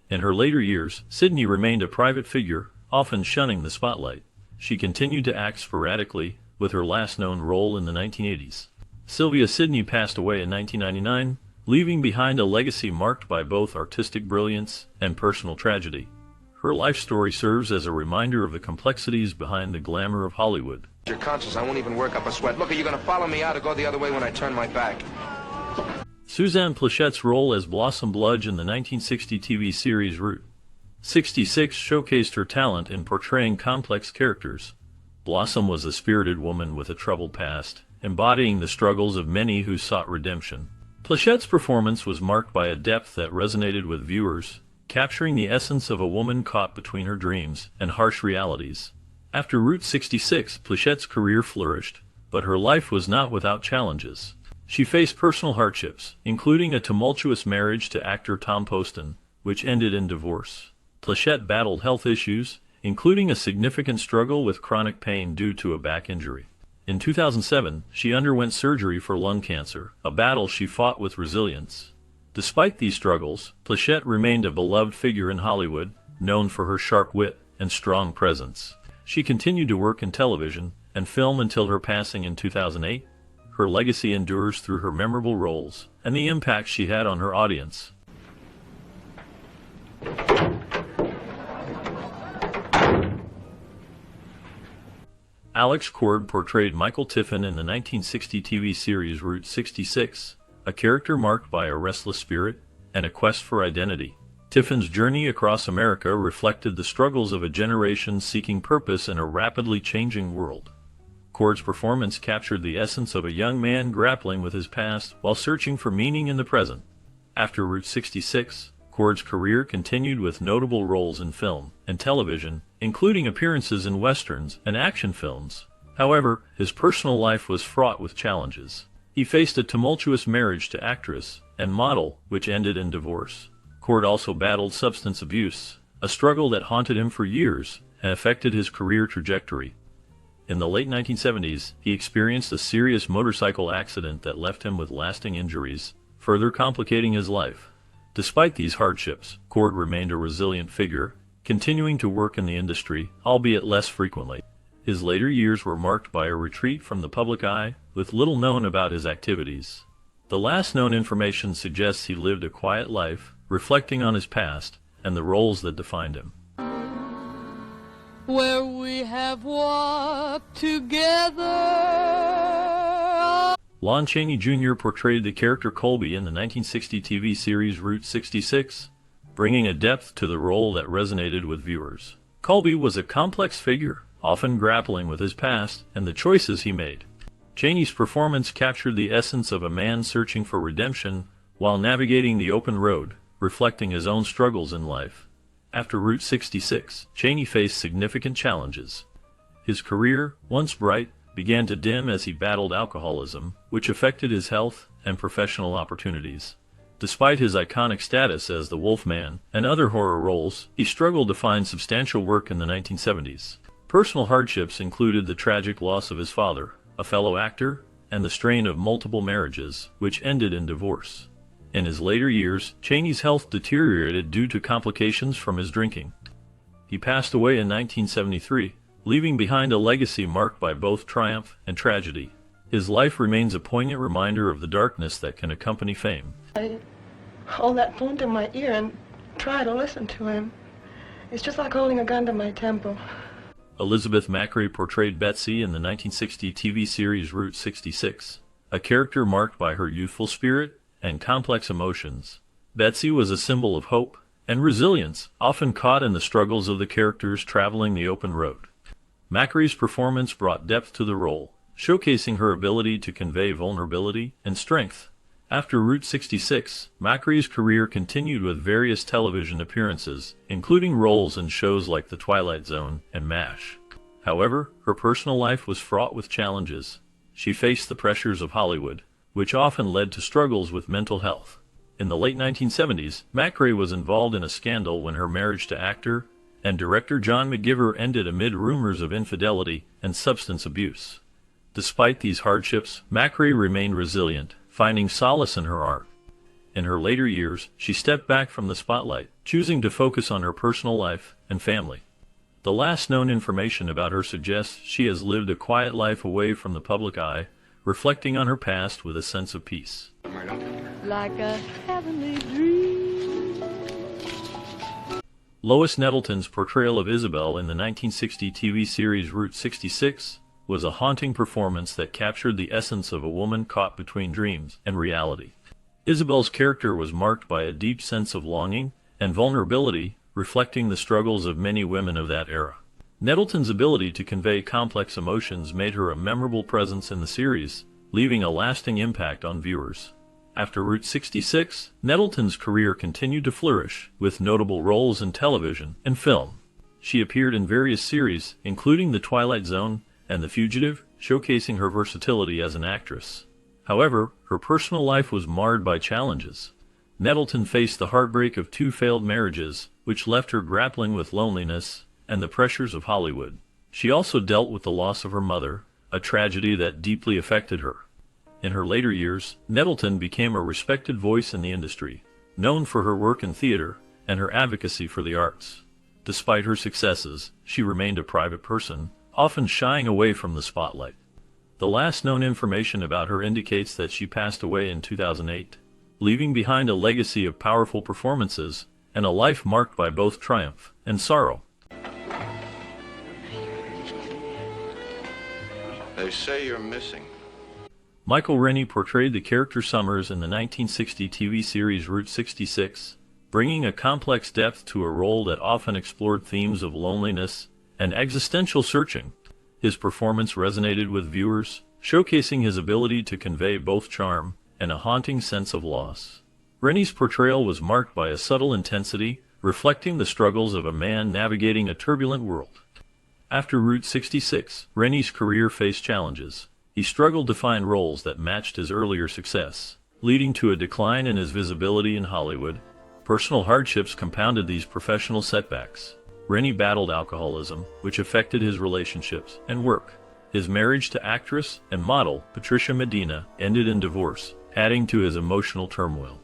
In her later years, Sidney remained a private figure, often shunning the spotlight. She continued to act sporadically, with her last known role in the 1980s. Sylvia Sidney passed away in 1999, leaving behind a legacy marked by both artistic brilliance and personal tragedy. Her life story serves as a reminder of the complexities behind the glamour of Hollywood. Your conscience, I won't even work up a sweat. Look, are you going to follow me out or go the other way when I turn my back? Suzanne Pleshette's role as Blossom Bludge in the 1960 TV series Route 66 showcased her talent in portraying complex characters. Blossom was a spirited woman with a troubled past, embodying the struggles of many who sought redemption. Pleshette's performance was marked by a depth that resonated with viewers, capturing the essence of a woman caught between her dreams and harsh realities. After Route 66, Pleshette's career flourished, but her life was not without challenges. She faced personal hardships, including a tumultuous marriage to actor Tom Poston, which ended in divorce. Pleshette battled health issues, including a significant struggle with chronic pain due to a back injury. In 2007, she underwent surgery for lung cancer, a battle she fought with resilience. Despite these struggles, Pleshette remained a beloved figure in Hollywood, known for her sharp wit and strong presence. She continued to work in television and film until her passing in 2008. Her legacy endures through her memorable roles and the impact she had on her audience. Alex Cord portrayed Michael Tiffin in the 1960 TV series Route 66, a character marked by a restless spirit and a quest for identity. Tiffin's journey across America reflected the struggles of a generation seeking purpose in a rapidly changing world. Cord's performance captured the essence of a young man grappling with his past while searching for meaning in the present. After Route 66, Cord's career continued with notable roles in film and television, including appearances in westerns and action films. However, his personal life was fraught with challenges. He faced a tumultuous marriage to actress and model, which ended in divorce. Cord also battled substance abuse, a struggle that haunted him for years and affected his career trajectory. In the late 1970s, he experienced a serious motorcycle accident that left him with lasting injuries, further complicating his life. Despite these hardships, Cord remained a resilient figure, continuing to work in the industry, albeit less frequently. His later years were marked by a retreat from the public eye, with little known about his activities. The last known information suggests he lived a quiet life, reflecting on his past and the roles that defined him. Where we have walked together. Lon Chaney Jr. portrayed the character Colby in the 1960 TV series Route 66, bringing a depth to the role that resonated with viewers. Colby was a complex figure, often grappling with his past and the choices he made. Chaney's performance captured the essence of a man searching for redemption while navigating the open road, reflecting his own struggles in life. After Route 66, Chaney faced significant challenges. His career, once bright, began to dim as he battled alcoholism, which affected his health and professional opportunities. Despite his iconic status as the Wolfman and other horror roles, he struggled to find substantial work in the 1970s. Personal hardships included the tragic loss of his father, a fellow actor, and the strain of multiple marriages, which ended in divorce. In his later years, Chaney's health deteriorated due to complications from his drinking. He passed away in 1973, leaving behind a legacy marked by both triumph and tragedy. His life remains a poignant reminder of the darkness that can accompany fame. I hold that phone to my ear and try to listen to him. It's just like holding a gun to my temple. Elizabeth Macri portrayed Betsy in the 1960 TV series Route 66, a character marked by her youthful spirit and complex emotions. Betsy was a symbol of hope and resilience, often caught in the struggles of the characters traveling the open road. Macri's performance brought depth to the role, showcasing her ability to convey vulnerability and strength. After Route 66, Macri's career continued with various television appearances, including roles in shows like The Twilight Zone and MASH. However, her personal life was fraught with challenges. She faced the pressures of Hollywood, which often led to struggles with mental health. In the late 1970s, McRae was involved in a scandal when her marriage to actor and director John McGiver ended amid rumors of infidelity and substance abuse. Despite these hardships, McRae remained resilient, finding solace in her art. In her later years, she stepped back from the spotlight, choosing to focus on her personal life and family. The last known information about her suggests she has lived a quiet life away from the public eye, reflecting on her past with a sense of peace. Like a heavenly dream. Lois Nettleton's portrayal of Isabel in the 1960 TV series Route 66 was a haunting performance that captured the essence of a woman caught between dreams and reality. Isabel's character was marked by a deep sense of longing and vulnerability, reflecting the struggles of many women of that era. Nettleton's ability to convey complex emotions made her a memorable presence in the series, leaving a lasting impact on viewers. After Route 66, Nettleton's career continued to flourish, with notable roles in television and film. She appeared in various series, including The Twilight Zone and The Fugitive, showcasing her versatility as an actress. However, her personal life was marred by challenges. Nettleton faced the heartbreak of 2 failed marriages, which left her grappling with loneliness and the pressures of Hollywood. She also dealt with the loss of her mother, a tragedy that deeply affected her. In her later years, Nettleton became a respected voice in the industry, known for her work in theater and her advocacy for the arts. Despite her successes, she remained a private person, often shying away from the spotlight. The last known information about her indicates that she passed away in 2008, leaving behind a legacy of powerful performances and a life marked by both triumph and sorrow. They say you're missing. Michael Rennie portrayed the character Summers in the 1960 TV series Route 66, bringing a complex depth to a role that often explored themes of loneliness and existential searching. His performance resonated with viewers, showcasing his ability to convey both charm and a haunting sense of loss. Rennie's portrayal was marked by a subtle intensity, reflecting the struggles of a man navigating a turbulent world. After Route 66, Rennie's career faced challenges. He struggled to find roles that matched his earlier success, leading to a decline in his visibility in Hollywood. Personal hardships compounded these professional setbacks. Rennie battled alcoholism, which affected his relationships and work. His marriage to actress and model Patricia Medina ended in divorce, adding to his emotional turmoil.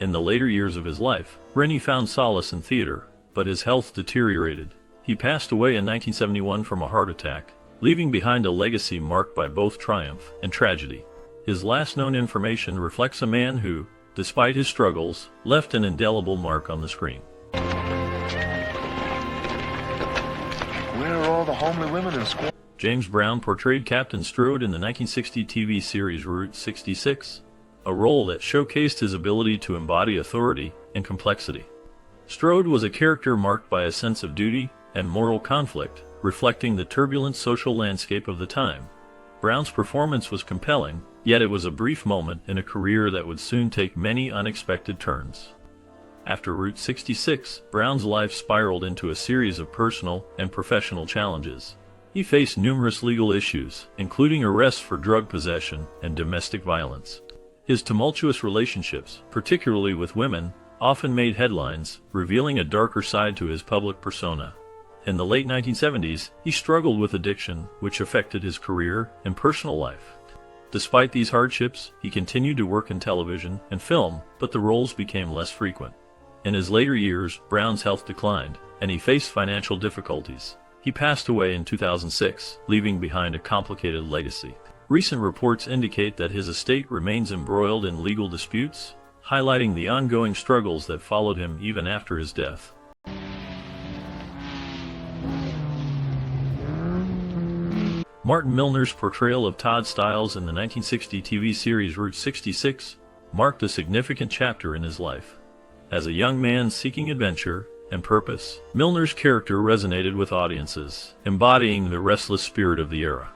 In the later years of his life, Rennie found solace in theater, but his health deteriorated. He passed away in 1971 from a heart attack, leaving behind a legacy marked by both triumph and tragedy. His last known information reflects a man who, despite his struggles, left an indelible mark on the screen. Where are all the homely women in school? James Brown portrayed Captain Strode in the 1960 TV series Route 66, a role that showcased his ability to embody authority and complexity. Strode was a character marked by a sense of duty and moral conflict, reflecting the turbulent social landscape of the time. Brown's performance was compelling, yet it was a brief moment in a career that would soon take many unexpected turns. After Route 66, Brown's life spiraled into a series of personal and professional challenges. He faced numerous legal issues, including arrests for drug possession and domestic violence. His tumultuous relationships, particularly with women, often made headlines, revealing a darker side to his public persona. In the late 1970s, he struggled with addiction, which affected his career and personal life. Despite these hardships, he continued to work in television and film, but the roles became less frequent. In his later years, Brown's health declined, and he faced financial difficulties. He passed away in 2006, leaving behind a complicated legacy. Recent reports indicate that his estate remains embroiled in legal disputes, highlighting the ongoing struggles that followed him even after his death. Martin Milner's portrayal of Todd Stiles in the 1960 TV series Route 66 marked a significant chapter in his life. As a young man seeking adventure and purpose, Milner's character resonated with audiences, embodying the restless spirit of the era.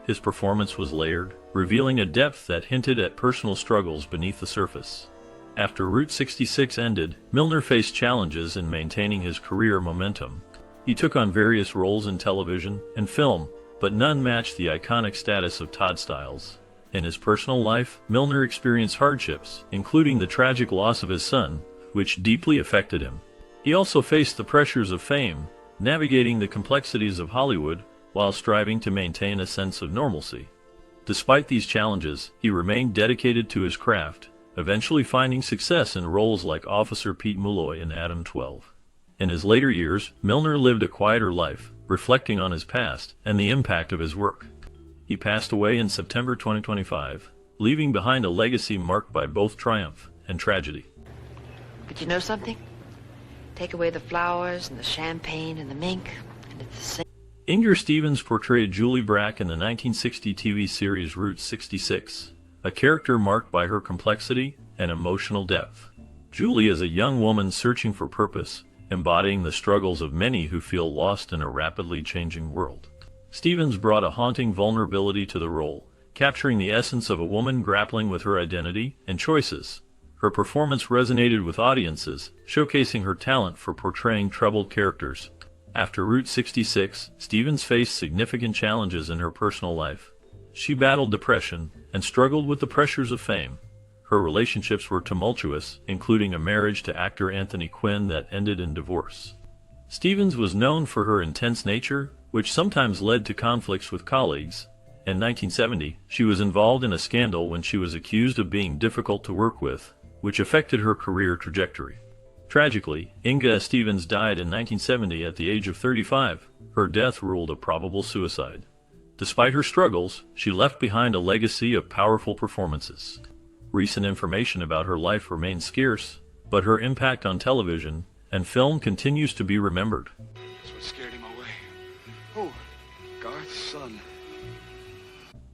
His performance was layered, revealing a depth that hinted at personal struggles beneath the surface. After Route 66 ended, Milner faced challenges in maintaining his career momentum. He took on various roles in television and film, but none matched the iconic status of Todd Stiles. In his personal life, Milner experienced hardships, including the tragic loss of his son, which deeply affected him. He also faced the pressures of fame, navigating the complexities of Hollywood while striving to maintain a sense of normalcy. Despite these challenges, he remained dedicated to his craft, eventually finding success in roles like Officer Pete Mulloy in Adam 12. In his later years, Milner lived a quieter life, reflecting on his past and the impact of his work. He passed away in September 2025, leaving behind a legacy marked by both triumph and tragedy. But you know something? Take away the flowers and the champagne and the mink, and it's the same. Inger Stevens portrayed Julie Brack in the 1960 TV series Route 66, a character marked by her complexity and emotional depth. Julie is a young woman searching for purpose, embodying the struggles of many who feel lost in a rapidly changing world. Stevens brought a haunting vulnerability to the role, capturing the essence of a woman grappling with her identity and choices. Her performance resonated with audiences, showcasing her talent for portraying troubled characters. After Route 66, Stevens faced significant challenges in her personal life. She battled depression and struggled with the pressures of fame. Her relationships were tumultuous, including a marriage to actor Anthony Quinn that ended in divorce. Stevens was known for her intense nature, which sometimes led to conflicts with colleagues. In 1970, she was involved in a scandal when she was accused of being difficult to work with, which affected her career trajectory. Tragically, Inga Stevens died in 1970 at the age of 35. Her death ruled a probable suicide. Despite her struggles, she left behind a legacy of powerful performances. Recent information about her life remains scarce, but her impact on television and film continues to be remembered. That's what scared him away. Oh, Garth's son.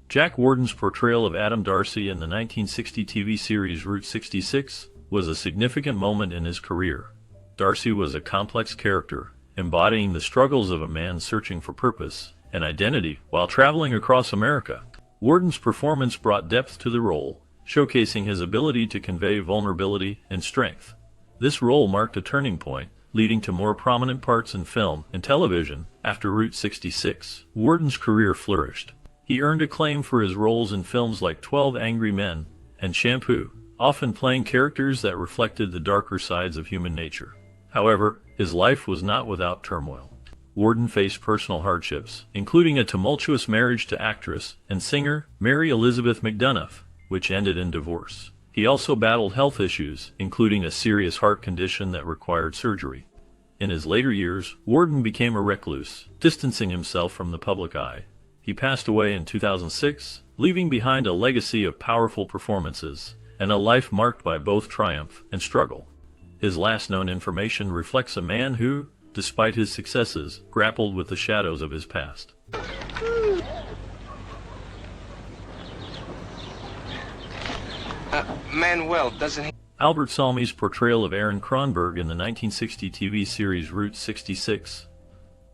Jack Warden's portrayal of Adam Darcy in the 1960 TV series Route 66 was a significant moment in his career. Darcy was a complex character, embodying the struggles of a man searching for purpose and identity while traveling across America. Warden's performance brought depth to the role, showcasing his ability to convey vulnerability and strength. This role marked a turning point, leading to more prominent parts in film and television. After Route 66, Warden's career flourished. He earned acclaim for his roles in films like 12 Angry Men and Shampoo, often playing characters that reflected the darker sides of human nature. However, his life was not without turmoil. Warden faced personal hardships, including a tumultuous marriage to actress and singer Mary Elizabeth McDonough, which ended in divorce. He also battled health issues, including a serious heart condition that required surgery. In his later years, Warden became a recluse, distancing himself from the public eye. He passed away in 2006, leaving behind a legacy of powerful performances and a life marked by both triumph and struggle. His last known information reflects a man who, despite his successes, grappled with the shadows of his past. Manuel, doesn't he? Albert Salmi's portrayal of Aaron Kronberg in the 1960 TV series Route 66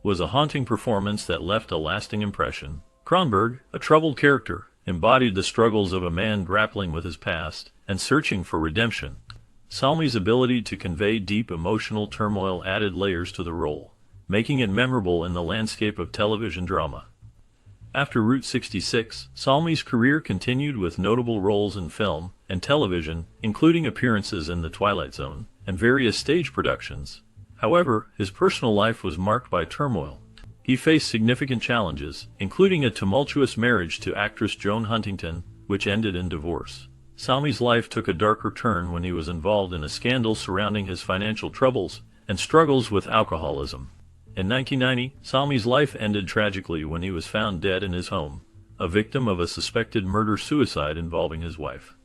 was a haunting performance that left a lasting impression. Kronberg, a troubled character, embodied the struggles of a man grappling with his past and searching for redemption. Salmi's ability to convey deep emotional turmoil added layers to the role, making it memorable in the landscape of television drama. After Route 66, Salmi's career continued with notable roles in film and television, including appearances in The Twilight Zone and various stage productions. However, his personal life was marked by turmoil. He faced significant challenges, including a tumultuous marriage to actress Joan Huntington, which ended in divorce. Salmi's life took a darker turn when he was involved in a scandal surrounding his financial troubles and struggles with alcoholism. In 1990, Salmi's life ended tragically when he was found dead in his home, a victim of a suspected murder-suicide involving his wife.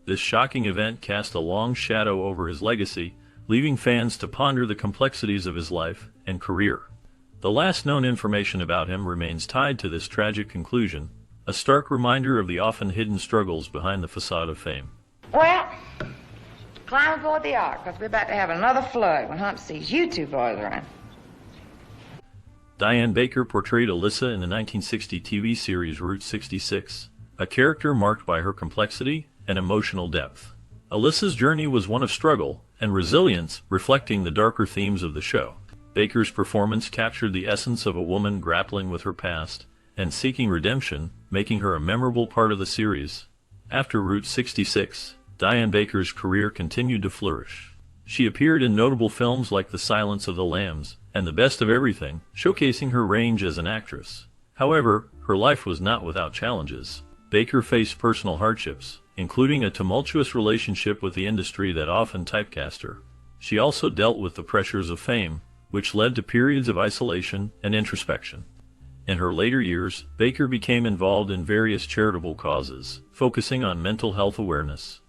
This shocking event cast a long shadow over his legacy, leaving fans to ponder the complexities of his life and career. The last known information about him remains tied to this tragic conclusion, a stark reminder of the often hidden struggles behind the facade of fame. Well, climb aboard the ark, because we're about to have another flood when Hump sees you two boys around. Diane Baker portrayed Alyssa in the 1960 TV series Route 66, a character marked by her complexity and emotional depth. Alyssa's journey was one of struggle and resilience, reflecting the darker themes of the show. Baker's performance captured the essence of a woman grappling with her past and seeking redemption, making her a memorable part of the series. After Route 66, Diane Baker's career continued to flourish. She appeared in notable films like The Silence of the Lambs and The Best of Everything, showcasing her range as an actress. However, her life was not without challenges. Baker faced personal hardships, including a tumultuous relationship with the industry that often typecast her. She also dealt with the pressures of fame, which led to periods of isolation and introspection. In her later years, Baker became involved in various charitable causes, focusing on mental health awareness.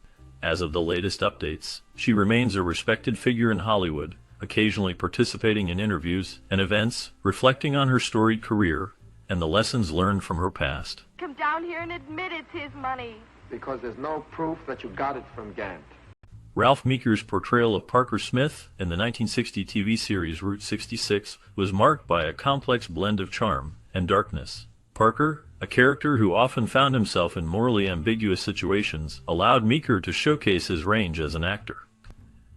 As of the latest updates, she remains a respected figure in Hollywood, occasionally participating in interviews and events, reflecting on her storied career and the lessons learned from her past. Come down here and admit it's his money. Because there's no proof that you got it from Gant. Ralph Meeker's portrayal of Parker Smith in the 1960 TV series Route 66 was marked by a complex blend of charm and darkness. Parker, a character who often found himself in morally ambiguous situations, allowed Meeker to showcase his range as an actor.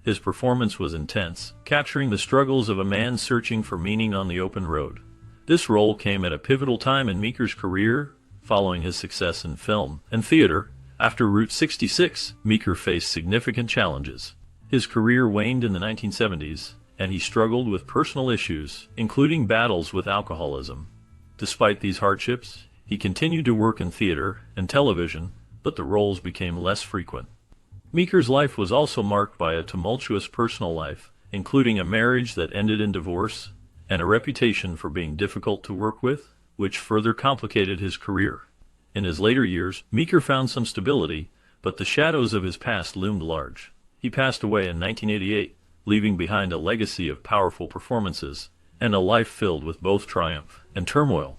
His performance was intense, capturing the struggles of a man searching for meaning on the open road. This role came at a pivotal time in Meeker's career, following his success in film and theater. After Route 66, Meeker faced significant challenges. His career waned in the 1970s, and he struggled with personal issues, including battles with alcoholism. Despite these hardships, he continued to work in theater and television, but the roles became less frequent. Meeker's life was also marked by a tumultuous personal life, including a marriage that ended in divorce, and a reputation for being difficult to work with, which further complicated his career. In his later years, Meeker found some stability, but the shadows of his past loomed large. He passed away in 1988, leaving behind a legacy of powerful performances and a life filled with both triumph and turmoil.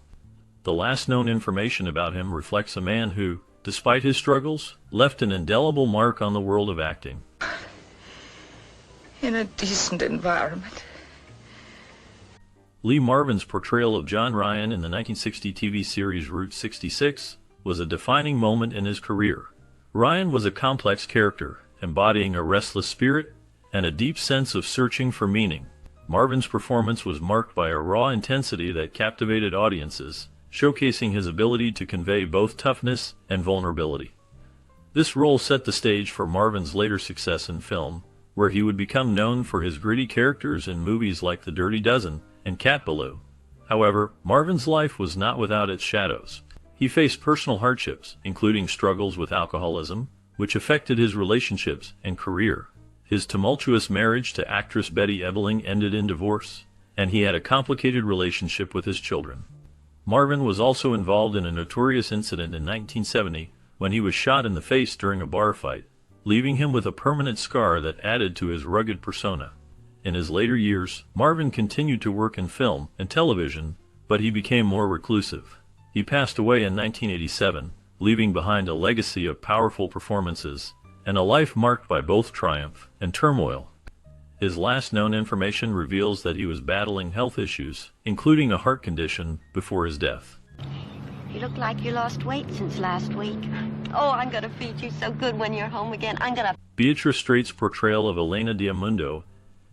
The last known information about him reflects a man who, despite his struggles, left an indelible mark on the world of acting. In a decent environment. Lee Marvin's portrayal of John Ryan in the 1960 TV series Route 66 was a defining moment in his career. Ryan was a complex character, embodying a restless spirit and a deep sense of searching for meaning. Marvin's performance was marked by a raw intensity that captivated audiences, showcasing his ability to convey both toughness and vulnerability. This role set the stage for Marvin's later success in film, where he would become known for his gritty characters in movies like The Dirty Dozen and Cat Ballou. However, Marvin's life was not without its shadows. He faced personal hardships, including struggles with alcoholism, which affected his relationships and career. His tumultuous marriage to actress Betty Ebeling ended in divorce, and he had a complicated relationship with his children. Marvin was also involved in a notorious incident in 1970 when he was shot in the face during a bar fight, leaving him with a permanent scar that added to his rugged persona. In his later years, Marvin continued to work in film and television, but he became more reclusive. He passed away in 1987, leaving behind a legacy of powerful performances and a life marked by both triumph and turmoil. His last known information reveals that he was battling health issues, including a heart condition, before his death. You look like you lost weight since last week. Oh, I'm gonna feed you so good when you're home again. I'm gonna... Beatrice Straight's portrayal of Elena Diamundo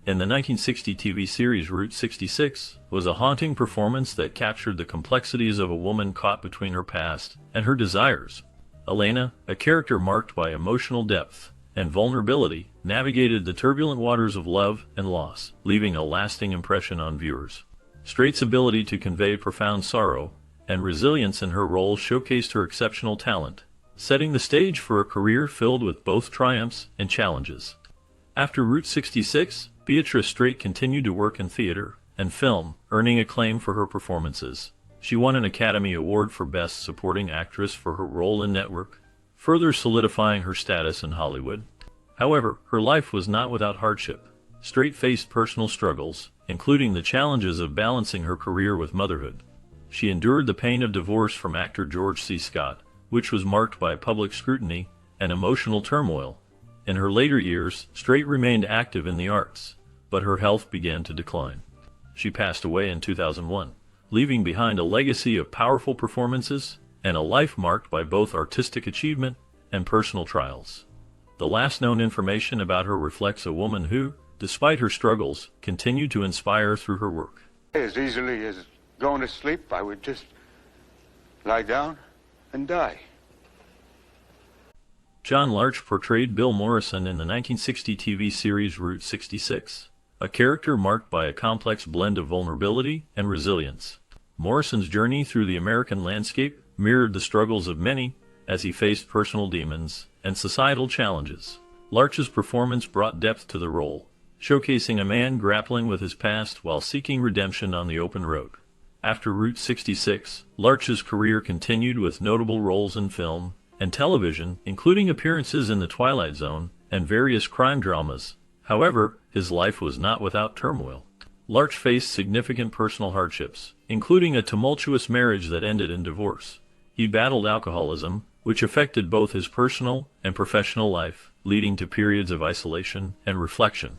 in the 1960 TV series Route 66 was a haunting performance that captured the complexities of a woman caught between her past and her desires. Elena, a character marked by emotional depth and vulnerability, navigated the turbulent waters of love and loss, leaving a lasting impression on viewers. Straight's ability to convey profound sorrow and resilience in her role showcased her exceptional talent, setting the stage for a career filled with both triumphs and challenges. After Route 66, Beatrice Straight continued to work in theater and film, earning acclaim for her performances. She won an Academy Award for Best Supporting Actress for her role in Network, further solidifying her status in Hollywood. However, her life was not without hardship. Straight faced personal struggles, including the challenges of balancing her career with motherhood. She endured the pain of divorce from actor George C. Scott, which was marked by public scrutiny and emotional turmoil. In her later years, Straight remained active in the arts, but her health began to decline. She passed away in 2001, leaving behind a legacy of powerful performances and a life marked by both artistic achievement and personal trials. The last known information about her reflects a woman who, despite her struggles, continued to inspire through her work. As easily as going to sleep, I would just lie down and die. John Larch portrayed Bill Morrison in the 1960 TV series Route 66, a character marked by a complex blend of vulnerability and resilience. Morrison's journey through the American landscape mirrored the struggles of many as he faced personal demons and societal challenges. Larch's performance brought depth to the role, showcasing a man grappling with his past while seeking redemption on the open road. After Route 66, Larch's career continued with notable roles in film and television, including appearances in The Twilight Zone and various crime dramas. However, his life was not without turmoil. Larch faced significant personal hardships, including a tumultuous marriage that ended in divorce. He battled alcoholism, which affected both his personal and professional life, leading to periods of isolation and reflection.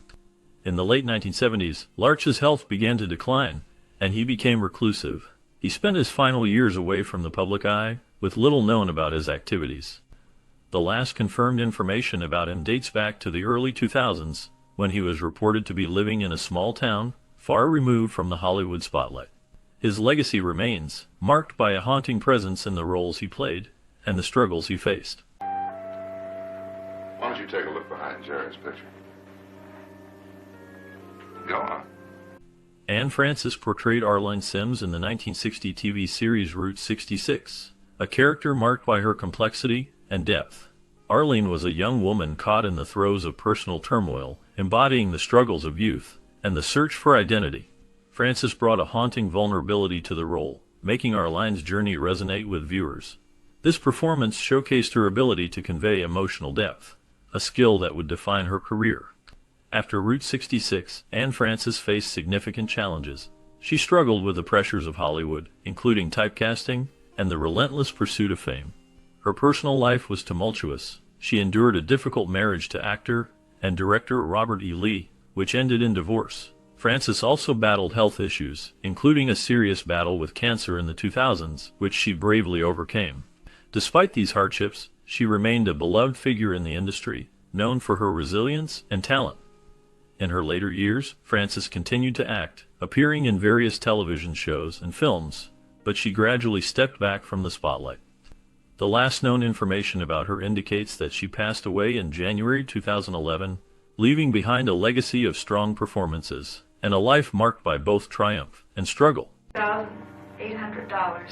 In the late 1970s, Larch's health began to decline, and he became reclusive. He spent his final years away from the public eye, with little known about his activities. The last confirmed information about him dates back to the early 2000s, when he was reported to be living in a small town, far removed from the Hollywood spotlight. His legacy remains, marked by a haunting presence in the roles he played and the struggles he faced. Why don't you take a look behind Jerry's picture? Go on. Anne Francis portrayed Arlene Sims in the 1960 TV series Route 66, a character marked by her complexity and depth. Arlene was a young woman caught in the throes of personal turmoil, embodying the struggles of youth and the search for identity. Francis brought a haunting vulnerability to the role, making Arlene's journey resonate with viewers. This performance showcased her ability to convey emotional depth, a skill that would define her career. After Route 66, Anne Francis faced significant challenges. She struggled with the pressures of Hollywood, including typecasting and the relentless pursuit of fame. Her personal life was tumultuous. She endured a difficult marriage to actor and director Robert E. Lee, which ended in divorce. Francis also battled health issues, including a serious battle with cancer in the 2000s, which she bravely overcame. Despite these hardships, she remained a beloved figure in the industry, known for her resilience and talent. In her later years, Francis continued to act, appearing in various television shows and films, but she gradually stepped back from the spotlight. The last known information about her indicates that she passed away in January 2011, leaving behind a legacy of strong performances and a life marked by both triumph and struggle. $1,800.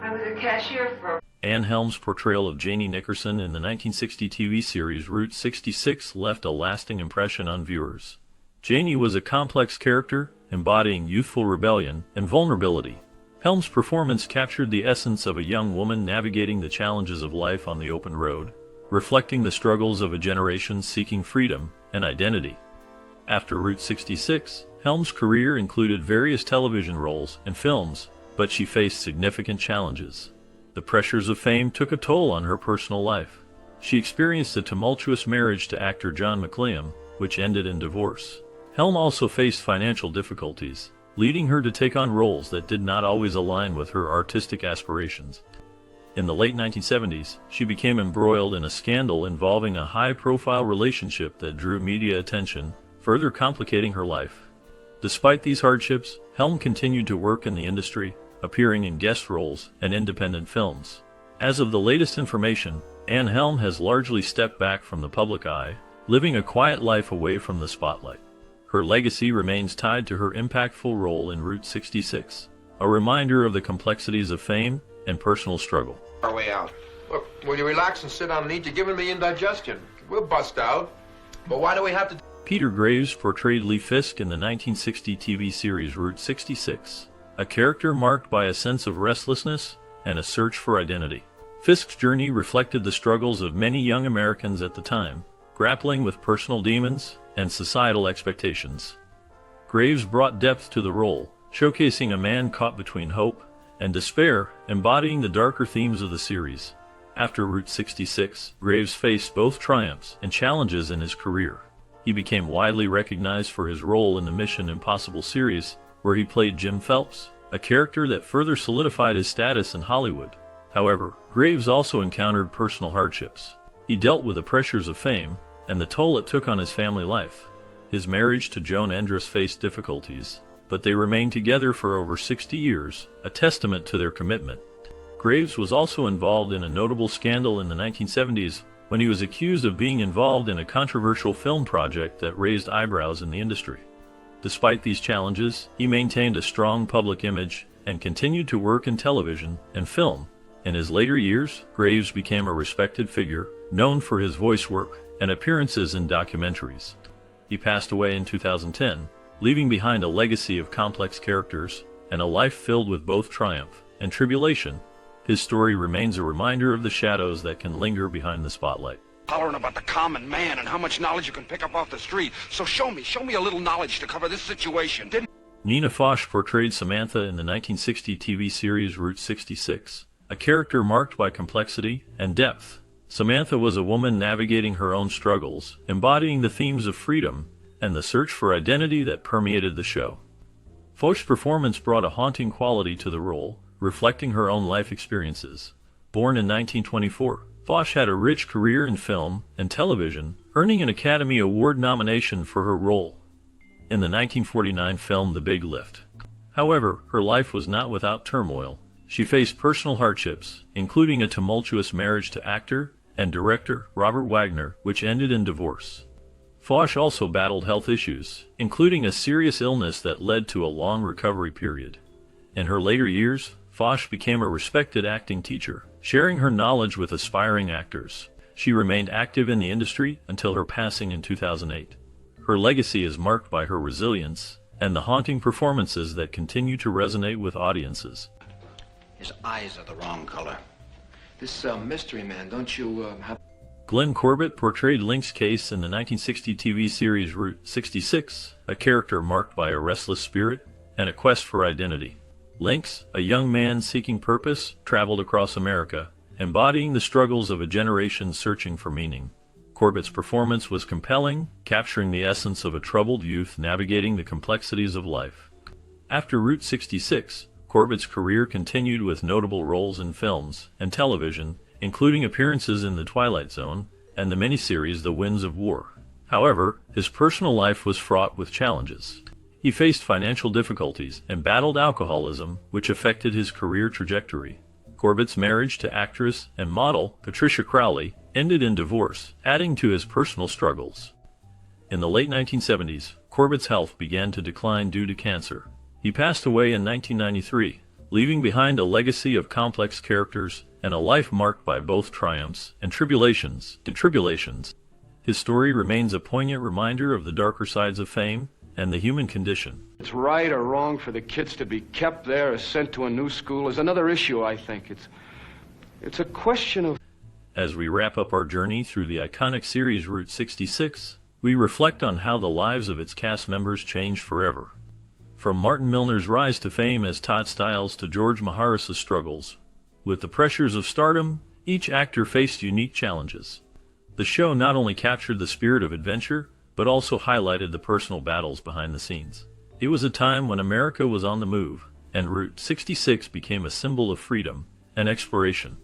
I was a cashier for... Anne Helm's portrayal of Janie Nickerson in the 1960 TV series Route 66 left a lasting impression on viewers. Janie was a complex character, embodying youthful rebellion and vulnerability. Helm's performance captured the essence of a young woman navigating the challenges of life on the open road, reflecting the struggles of a generation seeking freedom and identity. After Route 66, Helm's career included various television roles and films, but she faced significant challenges. The pressures of fame took a toll on her personal life. She experienced a tumultuous marriage to actor John McLean, which ended in divorce. Helm also faced financial difficulties, leading her to take on roles that did not always align with her artistic aspirations. In the late 1970s, she became embroiled in a scandal involving a high-profile relationship that drew media attention, further complicating her life. Despite these hardships, Helm continued to work in the industry, appearing in guest roles and independent films. As of the latest information, Anne Helm has largely stepped back from the public eye, living a quiet life away from the spotlight. Her legacy remains tied to her impactful role in Route 66, a reminder of the complexities of fame and personal struggle. Our way out. Look, will you relax and sit down and eat? You're giving me indigestion. We'll bust out. But why do we have to... Peter Graves portrayed Lee Fisk in the 1960 TV series Route 66, a character marked by a sense of restlessness and a search for identity. Fisk's journey reflected the struggles of many young Americans at the time, grappling with personal demons and societal expectations. Graves brought depth to the role, showcasing a man caught between hope and despair, embodying the darker themes of the series. After Route 66, Graves faced both triumphs and challenges in his career. He became widely recognized for his role in the Mission Impossible series, where he played Jim Phelps, a character that further solidified his status in Hollywood. However, Graves also encountered personal hardships. He dealt with the pressures of fame and the toll it took on his family life. His marriage to Joan Endres faced difficulties, but they remained together for over 60 years, a testament to their commitment. Graves was also involved in a notable scandal in the 1970s when he was accused of being involved in a controversial film project that raised eyebrows in the industry. Despite these challenges, he maintained a strong public image and continued to work in television and film. In his later years, Graves became a respected figure, known for his voice work and appearances in documentaries. He passed away in 2010, leaving behind a legacy of complex characters and a life filled with both triumph and tribulation. His story remains a reminder of the shadows that can linger behind the spotlight. Hollering about the common man and how much knowledge you can pick up off the street. So show me a little knowledge to cover this situation. Nina Foch portrayed Samantha in the 1960 TV series Route 66, a character marked by complexity and depth. Samantha was a woman navigating her own struggles, embodying the themes of freedom and the search for identity that permeated the show. Foch's performance brought a haunting quality to the role, reflecting her own life experiences. Born in 1924, Foch had a rich career in film and television, earning an Academy Award nomination for her role in the 1949 film The Big Lift. However, her life was not without turmoil. She faced personal hardships, including a tumultuous marriage to actor and director Robert Wagner, which ended in divorce. Foch also battled health issues, including a serious illness that led to a long recovery period. In her later years, Foch became a respected acting teacher, sharing her knowledge with aspiring actors. She remained active in the industry until her passing in 2008. Her legacy is marked by her resilience and the haunting performances that continue to resonate with audiences. His eyes are the wrong color. This mystery man, don't you have... Glenn Corbett portrayed Link's Case in the 1960 TV series Route 66, a character marked by a restless spirit and a quest for identity. Lynx, a young man seeking purpose, traveled across America, embodying the struggles of a generation searching for meaning. Corbett's performance was compelling, capturing the essence of a troubled youth navigating the complexities of life. After Route 66, Corbett's career continued with notable roles in films and television, including appearances in The Twilight Zone and the miniseries The Winds of War. However, his personal life was fraught with challenges. He faced financial difficulties and battled alcoholism, which affected his career trajectory. Corbett's marriage to actress and model Patricia Crowley ended in divorce, adding to his personal struggles. In the late 1970s, Corbett's health began to decline due to cancer. He passed away in 1993, leaving behind a legacy of complex characters and a life marked by both triumphs and tribulations. His story remains a poignant reminder of the darker sides of fame and the human condition. It's right or wrong for the kids to be kept there or sent to a new school is another issue, I think. It's a question of... As we wrap up our journey through the iconic series Route 66, we reflect on how the lives of its cast members changed forever. From Martin Milner's rise to fame as Todd Stiles to George Maharis's struggles with the pressures of stardom, each actor faced unique challenges. The show not only captured the spirit of adventure, but also highlighted the personal battles behind the scenes. It was a time when America was on the move, and Route 66 became a symbol of freedom and exploration.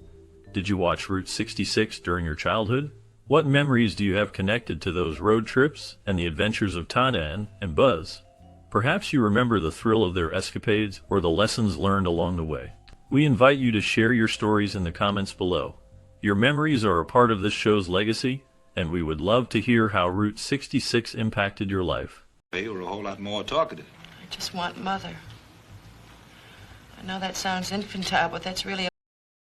Did you watch Route 66 during your childhood? What memories do you have connected to those road trips and the adventures of Todd and Buzz? Perhaps you remember the thrill of their escapades or the lessons learned along the way. We invite you to share your stories in the comments below. Your memories are a part of this show's legacy, and we would love to hear how Route 66 impacted your life. You were a whole lot more talkative. I just want Mother. I know that sounds infantile, but that's really